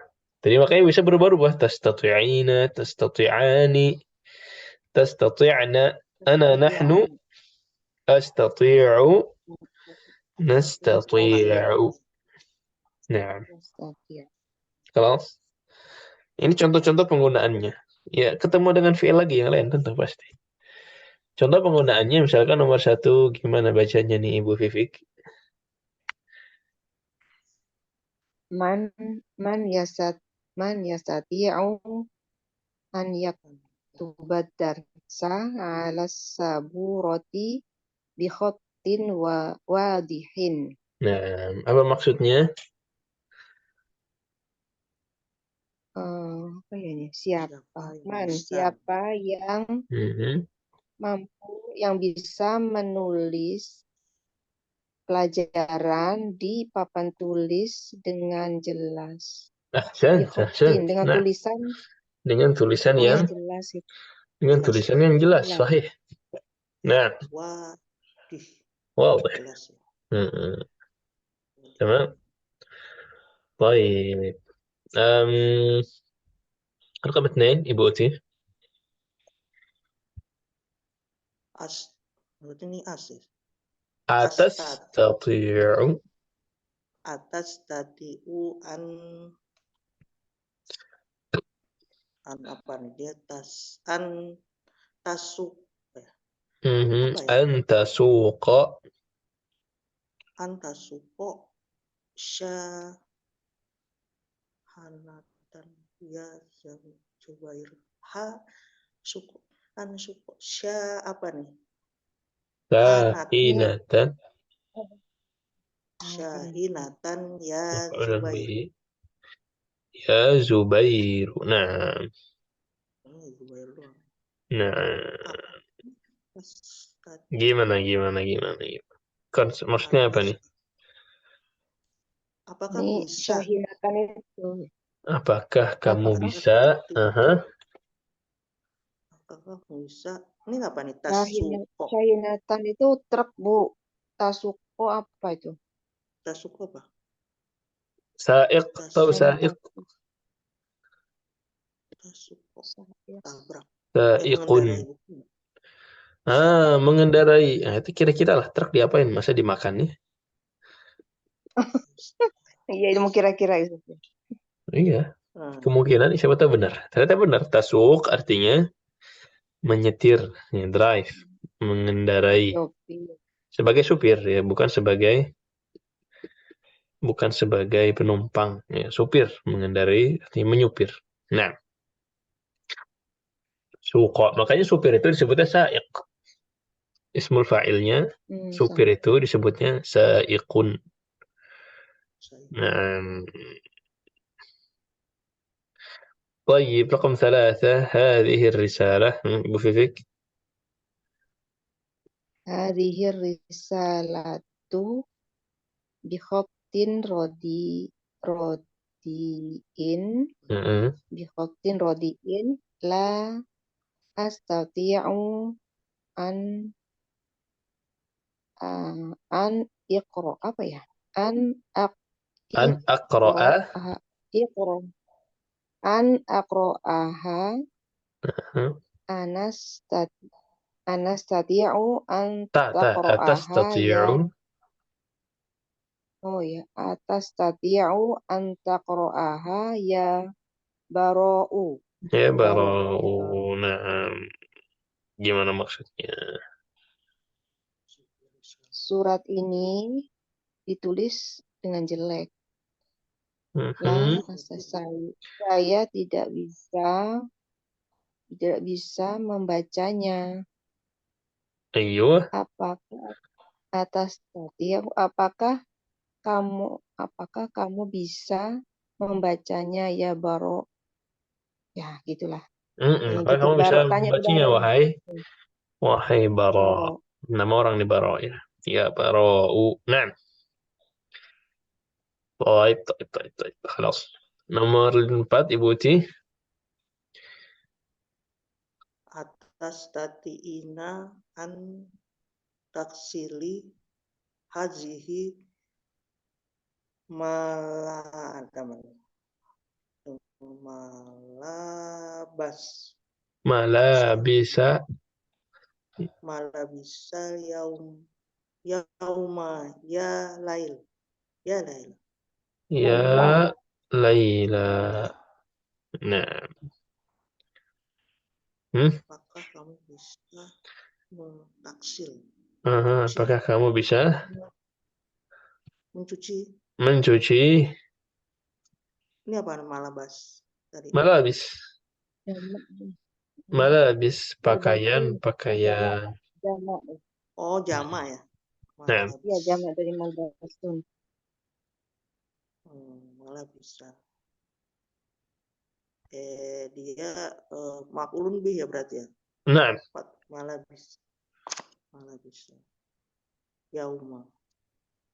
[SPEAKER 1] Jadi makanya bisa berubah-ubah. Tastati'ina, tastati'ani, tastati'na, ana, nahnu, astati'u, nastati'u. Nah, kelas. Ini contoh-contoh penggunaannya. Ya, ketemu dengan fi'il lagi yang lain tentu pasti. Contoh penggunaannya misalkan nomor 1 gimana bacanya nih Ibu Vivik?
[SPEAKER 3] Man man yastati'u an yaktuba darsa ala saburati bi khattin wadihin.
[SPEAKER 1] Nah, apa maksudnya?
[SPEAKER 3] Apa ya ini? Siapa yang mampu, yang bisa menulis pelajaran di papan tulis dengan jelas.
[SPEAKER 1] Ahsan.
[SPEAKER 3] Dengan
[SPEAKER 1] Nah,
[SPEAKER 3] tulisan
[SPEAKER 1] dengan tulisan yang
[SPEAKER 3] jelas itu.
[SPEAKER 1] dengan tulisan yang jelas, sahih. Nah, wow.
[SPEAKER 2] Jelas ya.
[SPEAKER 1] Tamam. Baik. رقم 2 Ibu Uti.
[SPEAKER 2] Berarti ini ya.
[SPEAKER 1] Atastati'u.
[SPEAKER 2] Atas tadiu an apa nih dia tasuk ya. Apa ya?
[SPEAKER 1] Anta suqa.
[SPEAKER 2] Anta suko syahanatan ya Jubair suko suko apa nih?
[SPEAKER 1] Sahinatan.
[SPEAKER 2] Syahinatan ya
[SPEAKER 1] Maf'ulun
[SPEAKER 2] Zubair.
[SPEAKER 1] bihi. Ya Zubair. Nah.
[SPEAKER 2] Zubair doang.
[SPEAKER 1] Nah. Gimana? Maksudnya apa nih?
[SPEAKER 2] Apakah
[SPEAKER 3] Ini
[SPEAKER 2] bisa?
[SPEAKER 3] syahinatan itu.
[SPEAKER 1] Apakah kamu bisa?
[SPEAKER 2] Apakah bisa? Ini apa nih? Tasuko.
[SPEAKER 3] Syahinatan itu truk, Bu. Tasuko apa itu?
[SPEAKER 2] Tasuko apa?
[SPEAKER 1] Sa'iq atau sa'iq?
[SPEAKER 2] Tasuko. Tabrak.
[SPEAKER 1] Sa'iqun. Mengendarai. Nah, itu kira-kira lah truk diapain? Masa dimakan nih?
[SPEAKER 3] Iya, itu mau kira-kira itu.
[SPEAKER 1] Iya,
[SPEAKER 2] Nah,
[SPEAKER 1] kemungkinan siapa tahu benar. Ternyata benar. Tasuk artinya menyetir, ya, drive, mengendarai.
[SPEAKER 3] Shopee.
[SPEAKER 1] Sebagai supir ya, bukan sebagai penumpang. Ya, supir, mengendarai artinya menyupir. Nah, suko. Makanya supir itu disebutnya sa'iq. Ismul fa'ilnya supir
[SPEAKER 3] Sama.
[SPEAKER 1] itu disebutnya sa'iqun.
[SPEAKER 2] saya
[SPEAKER 1] Nah, طيب رقم 3 هذه الرسالة Bu Fifik.
[SPEAKER 3] Hadhihi risalatu bikhatin rodiin
[SPEAKER 1] Heeh.
[SPEAKER 3] bikhatin rodiin la astati'u an an iqra apa ya? An
[SPEAKER 1] An
[SPEAKER 3] iqra
[SPEAKER 1] aqra'a.
[SPEAKER 3] iqra an aqra'aha
[SPEAKER 1] Heeh.
[SPEAKER 3] anastat anastati'u an taqra'aha ya.
[SPEAKER 1] Atastati'u.
[SPEAKER 3] Oh ya, atas tati'u an taqra'aha ya bara'u.
[SPEAKER 1] Ya
[SPEAKER 3] Baro.
[SPEAKER 1] bara'u. Nah, gimana maksudnya?
[SPEAKER 3] Surat ini ditulis dengan jelek. Lah,
[SPEAKER 1] Mhm.
[SPEAKER 3] saya tidak bisa membacanya.
[SPEAKER 1] Ayo.
[SPEAKER 3] Apakah apakah kamu bisa membacanya ya Baro? Ya, gitulah. Yang
[SPEAKER 1] Apakah
[SPEAKER 3] gitu
[SPEAKER 1] kamu bisa
[SPEAKER 3] Baro tanya ke
[SPEAKER 1] membacanya,
[SPEAKER 3] Baro.
[SPEAKER 1] wahai Bara?
[SPEAKER 3] Baro.
[SPEAKER 1] Nama orang di Bara ya. Ya Bara'u. Nah, طيب طيب طيب طيب خلاص. Nomor 4 Ibu Uti.
[SPEAKER 2] atas tatiina an taksili hazihi malabas
[SPEAKER 1] Malah bisa.
[SPEAKER 2] malabisa yauma ya lail
[SPEAKER 1] Ya Laila. Nah.
[SPEAKER 2] apakah kamu bisa mentaksil
[SPEAKER 1] Apakah kamu bisa
[SPEAKER 2] mencuci
[SPEAKER 1] mencuci
[SPEAKER 2] ini apa malabas tadi
[SPEAKER 1] malabis? Malabis pakaian,
[SPEAKER 3] Malbasun.
[SPEAKER 1] pakaian.
[SPEAKER 3] Jamak.
[SPEAKER 2] oh jama ya
[SPEAKER 1] Nah,
[SPEAKER 3] Ya,
[SPEAKER 2] malabis
[SPEAKER 3] jamak dari malbasun.
[SPEAKER 2] malah bisa dia makulun bih ya berarti ya
[SPEAKER 1] nah,
[SPEAKER 2] malah bisa yauma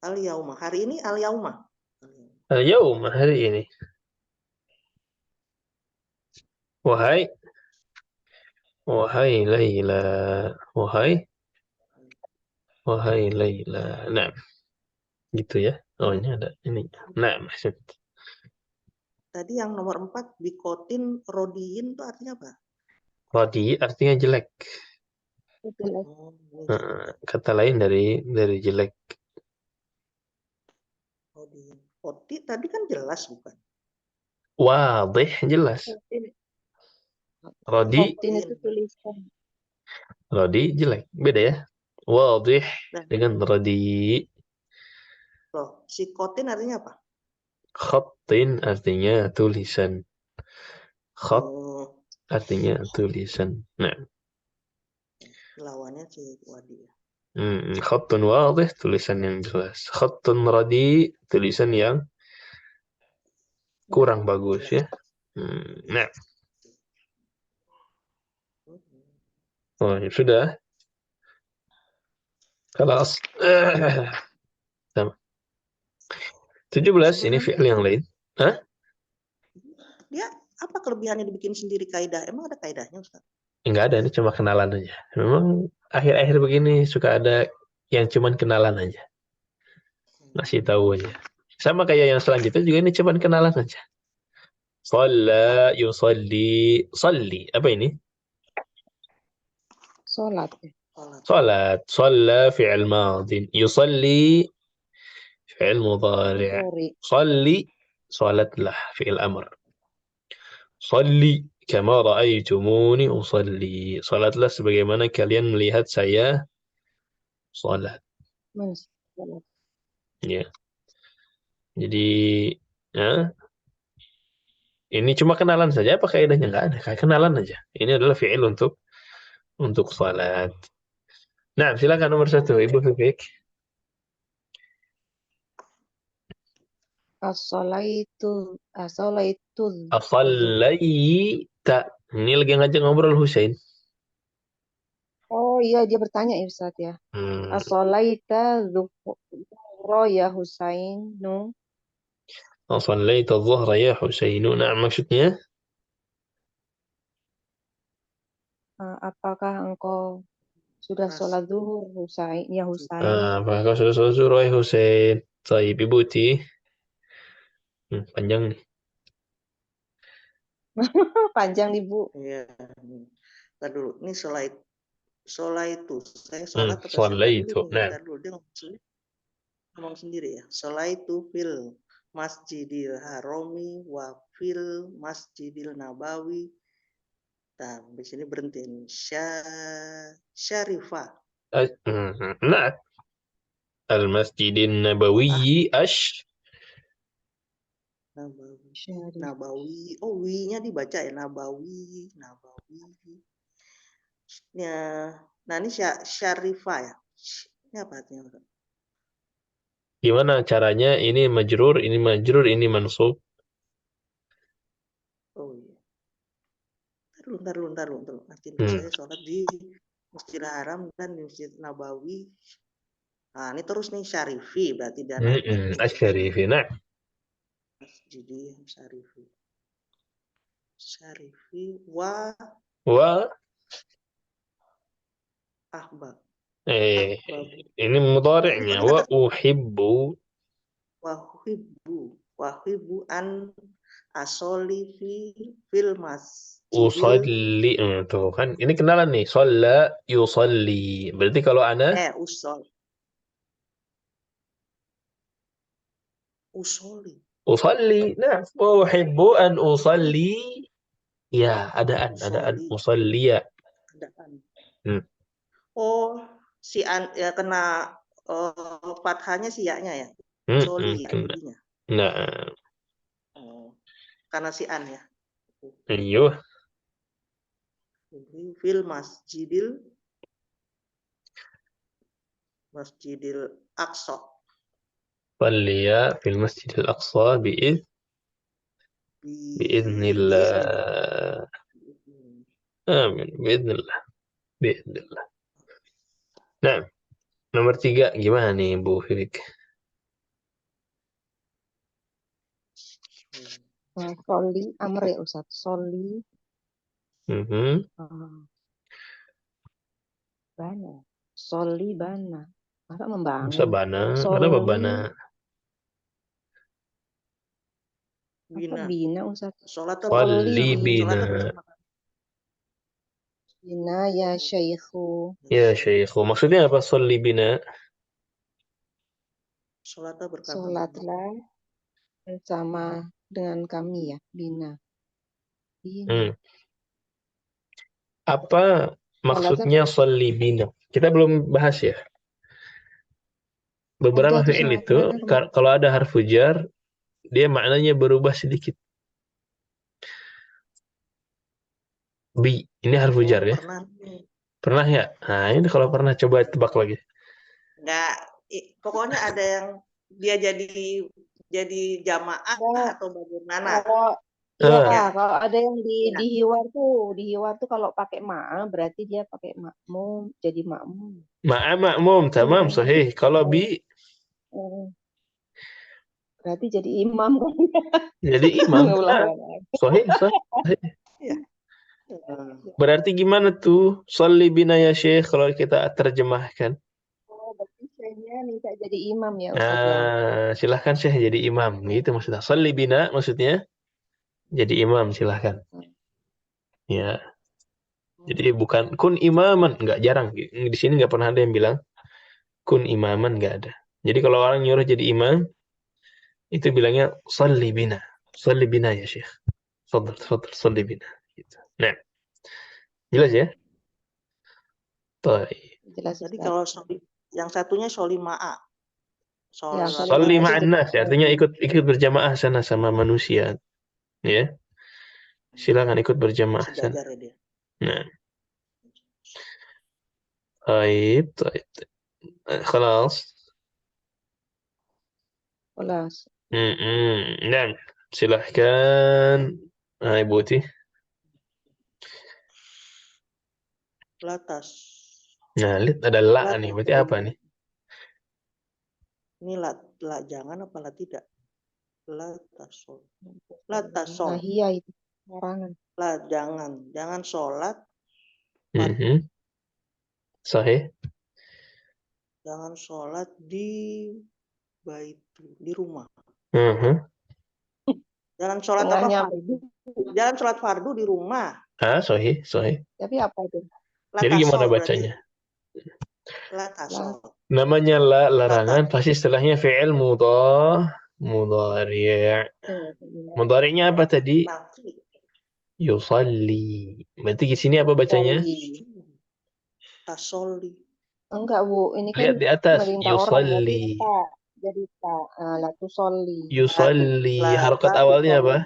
[SPEAKER 2] al yauma hari ini al yauma
[SPEAKER 1] al-yawm hari ini. Wahai, wahai Laila, wahai Laila. Nah, gitu ya. Oh, ini ada ini. Nah, maksud
[SPEAKER 2] tadi yang nomor 4 bikotin rodiin itu artinya apa
[SPEAKER 1] rodi artinya jelek.
[SPEAKER 3] Itulah.
[SPEAKER 2] ini jelek.
[SPEAKER 1] Kata lain dari jelek.
[SPEAKER 2] Rodiin rodi tadi kan jelas bukan
[SPEAKER 1] Wadih jelas. Rodi,
[SPEAKER 3] Khotin itu tulisan.
[SPEAKER 1] rodi jelek. Beda ya. Wadih
[SPEAKER 2] nah
[SPEAKER 1] dengan rodi.
[SPEAKER 2] loh si kotin artinya apa
[SPEAKER 1] Khatin artinya tulisan. Khat
[SPEAKER 2] oh
[SPEAKER 1] artinya tulisan. Nah,
[SPEAKER 2] lawannya si wadi ya
[SPEAKER 1] khatun wadih tulisan yang jelas. Khatun radi tulisan yang kurang bagus ya. Nah, oh, ya sudah. Kelas 17 ini fi'il yang lain. Hah?
[SPEAKER 2] dia apa kelebihannya dibikin sendiri kaidah emang ada kaidahnya Ustaz
[SPEAKER 1] Enggak ada, ini cuma kenalan aja. Memang akhir-akhir begini suka ada yang cuma kenalan aja. Ngasih tahu aja. Sama kayak yang selanjutnya juga ini cuma kenalan aja. Shalla, yusalli, salli. Apa ini?
[SPEAKER 3] Sholat.
[SPEAKER 2] Sholat.
[SPEAKER 1] صلاة. صلى فعل ماض. يصلي فعل مضارع.
[SPEAKER 3] Mudhari.
[SPEAKER 1] صلي صلت له فعل أمر. صلي كما رأيتموني أصلي. Salatlah sebagaimana kalian melihat saya salat.
[SPEAKER 3] Manis. Salat.
[SPEAKER 1] Ya. Jadi, ya, ini cuma kenalan saja. Apa kaidahnya? Nggak ada. Kayak kenalan aja. Ini adalah fi'il untuk salat. Nah, silakan nomor 1, Ibu Fifik.
[SPEAKER 3] As-sholaitu. As-sholaitu.
[SPEAKER 1] Asallaita. Ini lagi ngajak ngobrol Husain.
[SPEAKER 3] Oh iya, dia bertanya ya Ustaz ya.
[SPEAKER 1] Hmm.
[SPEAKER 3] As-sholaita zuhra ya Husain. No.
[SPEAKER 1] Asallaita dhuhra ya Husainu. Nah, maksudnya?
[SPEAKER 3] Apakah engkau sudah
[SPEAKER 2] Mas.
[SPEAKER 3] sholat zuhur Husain? Ya Husain.
[SPEAKER 1] Apakah kau sudah sholat zuhur, wahai Husain? Taib, Ibu Ti. Panjang nih.
[SPEAKER 3] Panjang nih Bu.
[SPEAKER 2] Iya. Ntar dulu. Ini itu. Saya sholat atau siapa
[SPEAKER 1] Shallaitu.
[SPEAKER 2] dulu nih?
[SPEAKER 1] Nah,
[SPEAKER 2] Ntar dulu. Dia ngomong sendiri ya. Sholaitu fil masjidil harami wa fil masjidil nabawi. Nah, di sini berhentiin syarifah.
[SPEAKER 1] nah, Al-Masjidin Nabawi
[SPEAKER 2] Nabawi.
[SPEAKER 3] Syarif.
[SPEAKER 2] Nabawi. Oh, wi-nya dibaca ya. Nabawi. Ya, nah ini syarifah ya. Ini apa artinya?
[SPEAKER 1] Gimana caranya? Ini majrur, ini mansub.
[SPEAKER 2] Oh iya. Ntar dulu. Artinya saya sholat di Masjidil Haram dan di Masjid Nabawi. Nah, ini terus nih syarifi berarti dia naiknya.
[SPEAKER 1] Asy-Syarifi. Nah,
[SPEAKER 2] Jadi syarifi. Syarifi wa
[SPEAKER 1] wa
[SPEAKER 2] ahbab.
[SPEAKER 1] ini mudhari'nya. Wa uhibbu
[SPEAKER 2] Wahibbu an asoli fil masjidil.
[SPEAKER 1] usalli. Tuh kan, ini kenalan nih. Shalla yusalli. Berarti kalau ana
[SPEAKER 2] usoli.
[SPEAKER 1] usalli. Nah, wa uhibbu an usalli. Ya, adaan. Usalliya.
[SPEAKER 2] Adaan.
[SPEAKER 1] Hmm.
[SPEAKER 2] Si an ya kena fathahnya si ya-nya ya. Soli ya jadinya.
[SPEAKER 1] Nah,
[SPEAKER 2] Karena si an ya.
[SPEAKER 1] iya.
[SPEAKER 2] Fil Masjidil Aqsa.
[SPEAKER 1] Salliya fil Masjidil Aqsa biiznillah. Amin. Biiznillah. Nah, nomor 3 gimana nih Bu Fik?
[SPEAKER 3] Soli amr ya Ustaz. Soli bana. Soli bana. Masa membangun?
[SPEAKER 1] Masa bana?
[SPEAKER 3] Soli
[SPEAKER 1] Kenapa bana?
[SPEAKER 2] Bina
[SPEAKER 3] Ustaz?
[SPEAKER 1] Soli bina.
[SPEAKER 3] Bina ya Syekhu.
[SPEAKER 1] Ya Syekhu. Maksudnya apa soli bina?
[SPEAKER 2] Sholatlah
[SPEAKER 3] bersama dengan kami ya, Bina.
[SPEAKER 1] Apa maksudnya soli bina? Kita belum bahas ya. Beberapa fi'il itu kalau ada harfu jar, dia maknanya berubah sedikit. Bi, ini harfu jar ya? Pernah ya? Nah, ini kalau pernah coba tebak lagi.
[SPEAKER 2] Enggak, pokoknya ada yang dia jadi jamaah atau bagaimana?
[SPEAKER 3] Kalau ada yang di hiwar tuh kalau pakai ma'a berarti dia pakai makmum, jadi makmum.
[SPEAKER 1] Makmum, tamam, sahih. Kalau bi
[SPEAKER 3] berarti jadi imam kan?
[SPEAKER 1] Jadi imam. Sahih. Berarti gimana tuh? Sholli bina ya Syekh kalau kita terjemahkan.
[SPEAKER 3] Berarti Syekhnya minta jadi imam ya Ustaz ya.
[SPEAKER 1] Silahkan Syekh jadi imam. Gitu maksudnya. Sholli bina maksudnya jadi imam, silahkan. Ya. Jadi bukan kun imaman, nggak, jarang. Di sini nggak pernah ada yang bilang kun imaman, nggak ada. Jadi kalau orang nyuruh jadi imam, itu bilangnya salli bina ya Syekh. Fadl, fadl, salli bina. Gitu. Nah, jelas ya? Baik.
[SPEAKER 3] Jelas
[SPEAKER 2] Jadi
[SPEAKER 3] Ustaz.
[SPEAKER 2] kalau yang satunya solima'a.
[SPEAKER 3] Ya,
[SPEAKER 2] Sholat
[SPEAKER 1] Salli
[SPEAKER 3] itu
[SPEAKER 1] ma'an nas, artinya ikut berjamaah sana sama manusia. Ya, silakan ikut berjamaah
[SPEAKER 2] masih
[SPEAKER 1] sana.
[SPEAKER 2] belajar ya dia.
[SPEAKER 1] Nah, baik, baik. Khalas.
[SPEAKER 3] kelas.
[SPEAKER 1] Nah, silahkan. Ibu Uti.
[SPEAKER 2] Latas.
[SPEAKER 1] Nah, lihat ada la nih,
[SPEAKER 2] Latas.
[SPEAKER 1] berarti apa nih?
[SPEAKER 2] Ini la jangan apa la tidak? Latasol. Latasol.
[SPEAKER 3] Nahia itu larangan.
[SPEAKER 2] La jangan sholat.
[SPEAKER 1] Mhm. Sahih.
[SPEAKER 2] Jangan sholat di baitu, di rumah.
[SPEAKER 1] Mhm.
[SPEAKER 2] Jangan sholat apa
[SPEAKER 3] Tengahnya
[SPEAKER 2] fardu. Jangan sholat fardu di rumah.
[SPEAKER 1] Sahih, sahih.
[SPEAKER 3] tapi apa itu?
[SPEAKER 1] Jadi gimana
[SPEAKER 2] Latasol berarti.
[SPEAKER 1] bacanya?
[SPEAKER 2] Latasol.
[SPEAKER 1] Namanya larangan, pasti setelahnya fi'il mudhari'. Mudhari'nya apa tadi?
[SPEAKER 2] Nanti.
[SPEAKER 1] Yusalli. Berarti di sini apa bacanya?
[SPEAKER 2] Tasoli.
[SPEAKER 3] Enggak Bu, ini kan
[SPEAKER 1] Lihat di atas.
[SPEAKER 3] merintah orang jadi tak latu soli.
[SPEAKER 1] Yusalli. Harokat awalnya apa?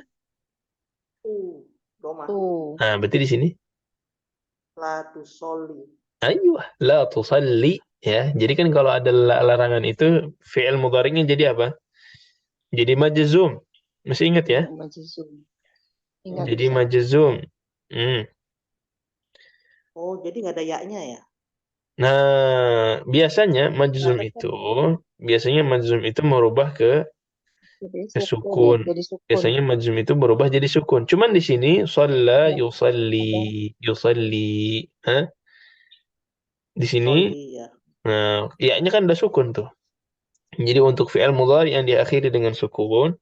[SPEAKER 2] Doma.
[SPEAKER 3] Tuh.
[SPEAKER 1] Nah, berarti di sini.
[SPEAKER 2] Latu soli.
[SPEAKER 1] Ayo, la tusalli. Ya, jadi kan kalau ada larangan itu fi'il mudhari'nya jadi apa? Jadi majzum. Masih ingat ya?
[SPEAKER 3] Majzum. Ingat
[SPEAKER 1] Jadi
[SPEAKER 3] Ustaz.
[SPEAKER 1] majzum. Hmm.
[SPEAKER 2] Oh, jadi nggak ada yaknya ya?
[SPEAKER 1] Nah, biasanya majzum itu merubah ke sukun.
[SPEAKER 3] Jadi sukun.
[SPEAKER 1] Biasanya majzum itu berubah jadi sukun. Cuman di sini shalla yusalli. Hah? Di sini
[SPEAKER 2] Soli ya.
[SPEAKER 1] nah, ya-nya kan udah sukun tuh. Jadi untuk fi'il mudhari yang diakhiri dengan sukun,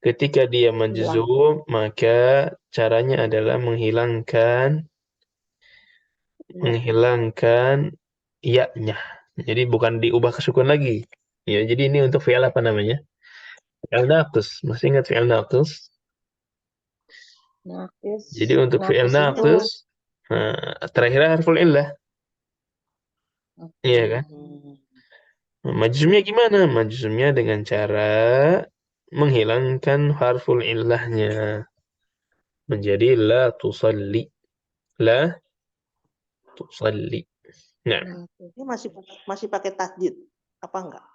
[SPEAKER 1] ketika dia majzum, maka caranya adalah menghilangkan ya-nya. Jadi bukan diubah ke sukun lagi. Ya, jadi ini untuk fi'il apa namanya? Fi'il naqis. Masih ingat fi'il naqis?
[SPEAKER 3] Nafis.
[SPEAKER 1] Jadi untuk fi'il
[SPEAKER 3] Nafis itu.
[SPEAKER 1] naqis, terakhir harful illah. Iya kan? Majzumnya gimana? Majzumnya dengan cara menghilangkan harful illahnya. Menjadi la tusalli. La tusalli. Nah,
[SPEAKER 2] Ini masih pakai tasdid apa enggak?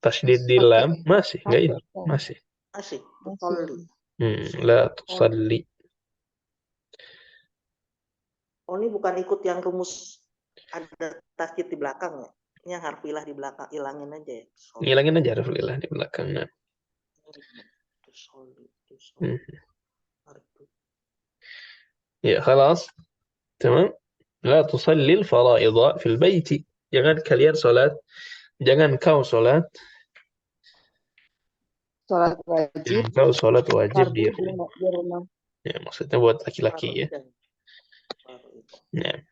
[SPEAKER 1] tasdid di lam masih enggak ini? Masih.
[SPEAKER 2] Masih. Soli.
[SPEAKER 1] La tusalli.
[SPEAKER 2] Oh, ini bukan ikut yang rumus ada tasdid di belakang ya? Ini yang harf ilah di belakang, ilangin aja ya.
[SPEAKER 1] Ngilangin aja harful illah di belakang. Nah. Ya, khalas. Tamam. La tusallil faraidha fil baiti. Jangan kalian salat, jangan kau salat,
[SPEAKER 3] Sholat wajib.
[SPEAKER 1] kau salat wajib
[SPEAKER 3] Fardu
[SPEAKER 1] di
[SPEAKER 3] di rumah.
[SPEAKER 1] Ya, maksudnya buat laki-laki ya. Nah.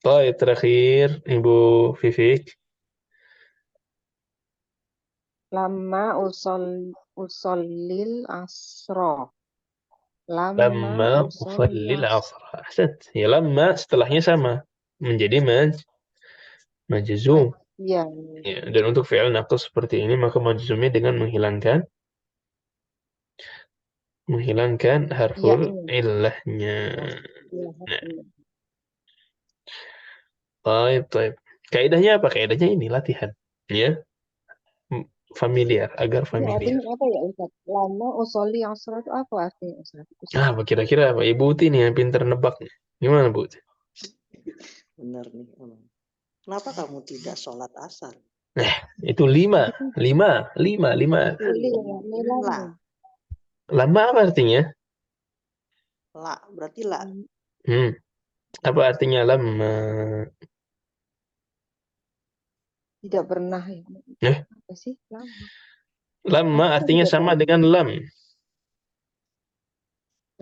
[SPEAKER 1] Baik, terakhir Ibu Vivik.
[SPEAKER 3] Lama usallil asro.
[SPEAKER 1] Lama usallil asr. Ahsant. Ya, lama setelahnya sama. Menjadi majzum.
[SPEAKER 3] Iya.
[SPEAKER 1] Ya, dan untuk fi'il naqis seperti ini maka majzumnya dengan menghilangkan harful illahnya. Nah, baik. Kaidahnya apa? Kaidahnya ini latihan. Ya. Familiar, agar
[SPEAKER 3] Ini
[SPEAKER 1] familiar.
[SPEAKER 3] artinya apa ya Ustaz? Lama usolli asro itu apa artinya Ustaz?
[SPEAKER 1] Apa kira-kira apa? Ibu Uti nih yang pintar nebak nih. Gimana Bu Uti?
[SPEAKER 2] Benar nih. Kenapa kamu tidak sholat asar?
[SPEAKER 1] Itu 5. Lama apa artinya?
[SPEAKER 2] La, berarti la.
[SPEAKER 1] Apa artinya lama?
[SPEAKER 3] Tidak pernah ya. Apa sih lama?
[SPEAKER 1] Lama artinya sama dengan lam.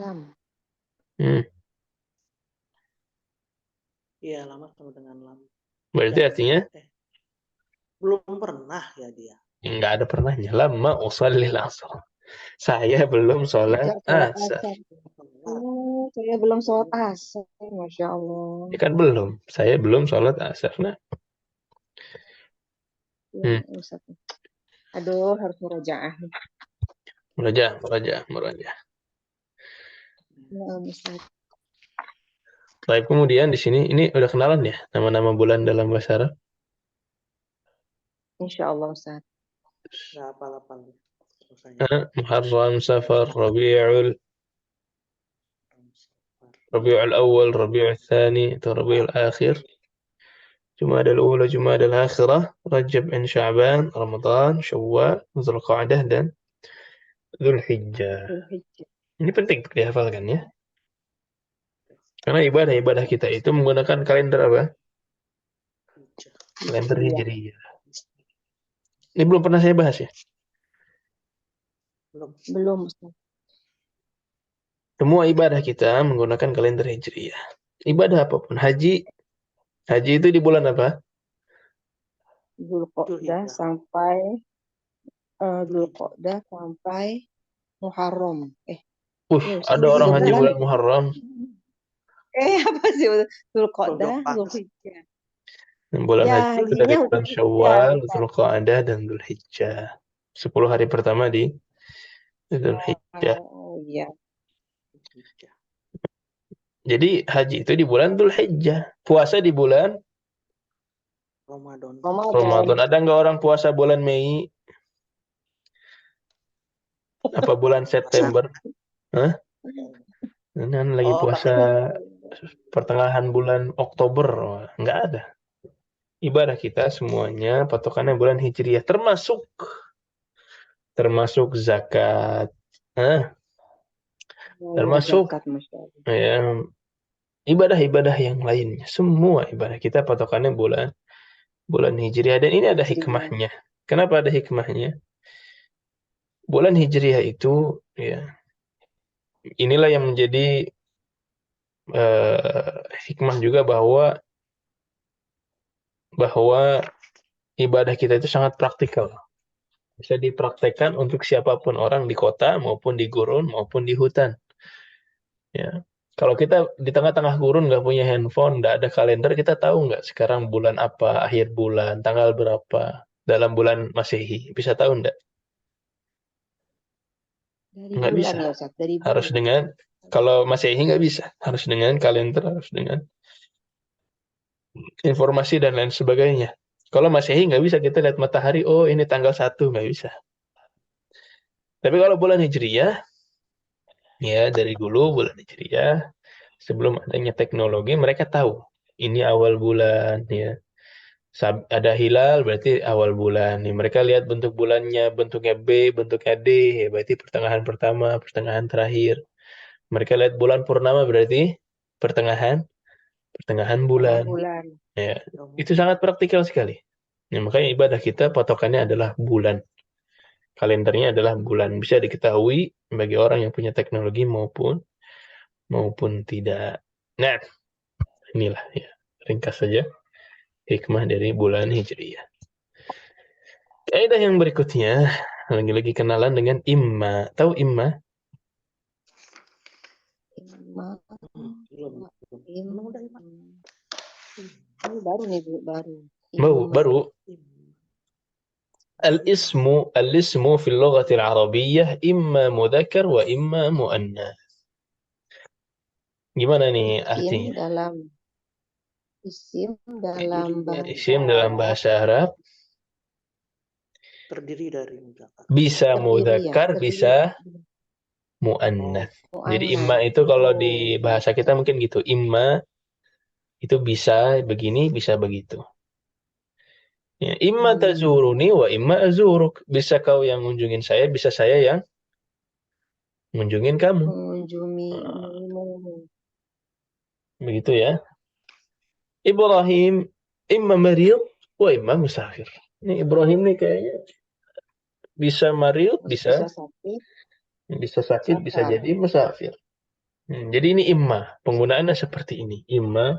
[SPEAKER 3] Lam.
[SPEAKER 2] Iya, lama sama dengan lama.
[SPEAKER 1] Berarti
[SPEAKER 2] Dan
[SPEAKER 1] artinya
[SPEAKER 2] belum pernah ya dia.
[SPEAKER 1] nggak ada pernahnya. Lama usallil asar. Saya belum sholat
[SPEAKER 3] Sejak sholat
[SPEAKER 1] asar.
[SPEAKER 3] asar. Oh, saya belum sholat asar. Masya Allah.
[SPEAKER 1] Ya kan belum. Saya belum sholat asar. Nah,
[SPEAKER 3] Ya, Ustaz. Aduh, harus murajaah.
[SPEAKER 1] meraja.
[SPEAKER 3] Ya, Ustaz.
[SPEAKER 1] Baik, kemudian di sini ini udah kenalan ya nama-nama bulan dalam bahasa Arab.
[SPEAKER 3] Insya Allah, Ustaz.
[SPEAKER 2] Nggak apa-apa rasanya.
[SPEAKER 1] Muharram, Safar, Rabiul Awal, Rabiul Thani, atau Rabiul Akhir, Jumadal Ula, Jumadal Akhirah, Rajab dan Sya'ban, Ramadan, Syawal, Zulqa'dah dan Zulhijjah.
[SPEAKER 3] Zulhijjah.
[SPEAKER 1] Ini penting untuk dihafalkan ya. Karena ibadah-ibadah kita itu menggunakan kalender apa? Kalender Hijriyah. Ini belum pernah saya bahas ya.
[SPEAKER 3] Belum, Ustaz.
[SPEAKER 1] Semua ibadah kita menggunakan kalender Hijriyah. Ibadah apapun. Haji itu di bulan apa?
[SPEAKER 3] Dzulqa'dah sampai Dzulqa'dah sampai Muharram.
[SPEAKER 1] Ada orang haji bulan Muharram.
[SPEAKER 3] Apa sih? Dzulqa'dah, Zulhijjah.
[SPEAKER 1] Bulan
[SPEAKER 3] Ya,
[SPEAKER 1] haji itu dari bulan Syawal, Dzulqa'dah dan Dzulhijjah. 10 hari pertama di Dzulhijjah.
[SPEAKER 3] Oh, iya.
[SPEAKER 1] Jadi haji itu di bulan Dzulhijjah. Puasa di bulan Ramadan. Ada nggak orang puasa bulan Mei? Apa bulan September? Hah? Dan lagi puasa pertengahan bulan Oktober. Nggak ada. Ibadah kita semuanya patokannya bulan Hijriyah. Termasuk zakat. Termasuk ya, ibadah-ibadah yang lainnya. Semua ibadah kita patokannya bulan Hijriyah. Dan ini ada hikmahnya. Kenapa ada hikmahnya? Bulan Hijriyah itu ya, inilah yang menjadi hikmah juga bahwa ibadah kita itu sangat praktikal. Bisa dipraktekkan untuk siapapun orang di kota maupun di gurun maupun di hutan. Ya. Kalau kita di tengah-tengah gurun nggak punya handphone, nggak ada kalender, kita tahu nggak sekarang bulan apa, akhir bulan, tanggal berapa dalam bulan Masehi? Bisa tahu nggak? Nggak bisa.
[SPEAKER 3] Ya, Ustaz, dari bulan.
[SPEAKER 1] Harus dengan, kalau Masehi nggak bisa. Harus dengan kalender, harus dengan informasi dan lain sebagainya. Kalau Masehi nggak bisa kita lihat matahari, oh ini tanggal 1, nggak bisa. Tapi kalau bulan Hijriyah, ya dari dulu bulan Hijriyah, sebelum adanya teknologi, mereka tahu ini awal bulan, ya. Ada hilal berarti awal bulan. Nih, mereka lihat bentuk bulannya, bentuknya B, bentuknya D, ya, berarti pertengahan pertama, pertengahan terakhir. Mereka lihat bulan purnama berarti pertengahan bulan. Ya, itu sangat praktikal sekali. Ya, makanya ibadah kita patokannya adalah bulan. Kalendernya adalah bulan. Bisa diketahui bagi orang yang punya teknologi maupun tidak. Nah, inilah ya, ringkas saja hikmah dari bulan Hijriyah. Kaidah yang berikutnya, lagi-lagi kenalan dengan imma. Tahu imma?
[SPEAKER 3] Ini baru nih, Bu, baru.
[SPEAKER 1] Baru. Al-ismu fil lughati al-arabiyyah imma mudzakkar wa imma muannas. Gimana nih artinya? Isim dalam bahasa Arab
[SPEAKER 2] terdiri dari mudzakkar.
[SPEAKER 1] Bisa mudzakkar, bisa muannats. Jadi imma itu kalau di bahasa kita mungkin gitu. Imma itu bisa begini, bisa begitu. Ya, imma tazuruni wa imma azuruk. Bisa kau yang ngunjungin saya, bisa saya yang ngunjungin kamu. Begitu ya. Ibrahim imma marid wa imma musafir. Ini Ibrahim nih kayaknya bisa marid, bisa sakit, bisa jadi musafir. Jadi ini imma, penggunaannya seperti ini. Imma,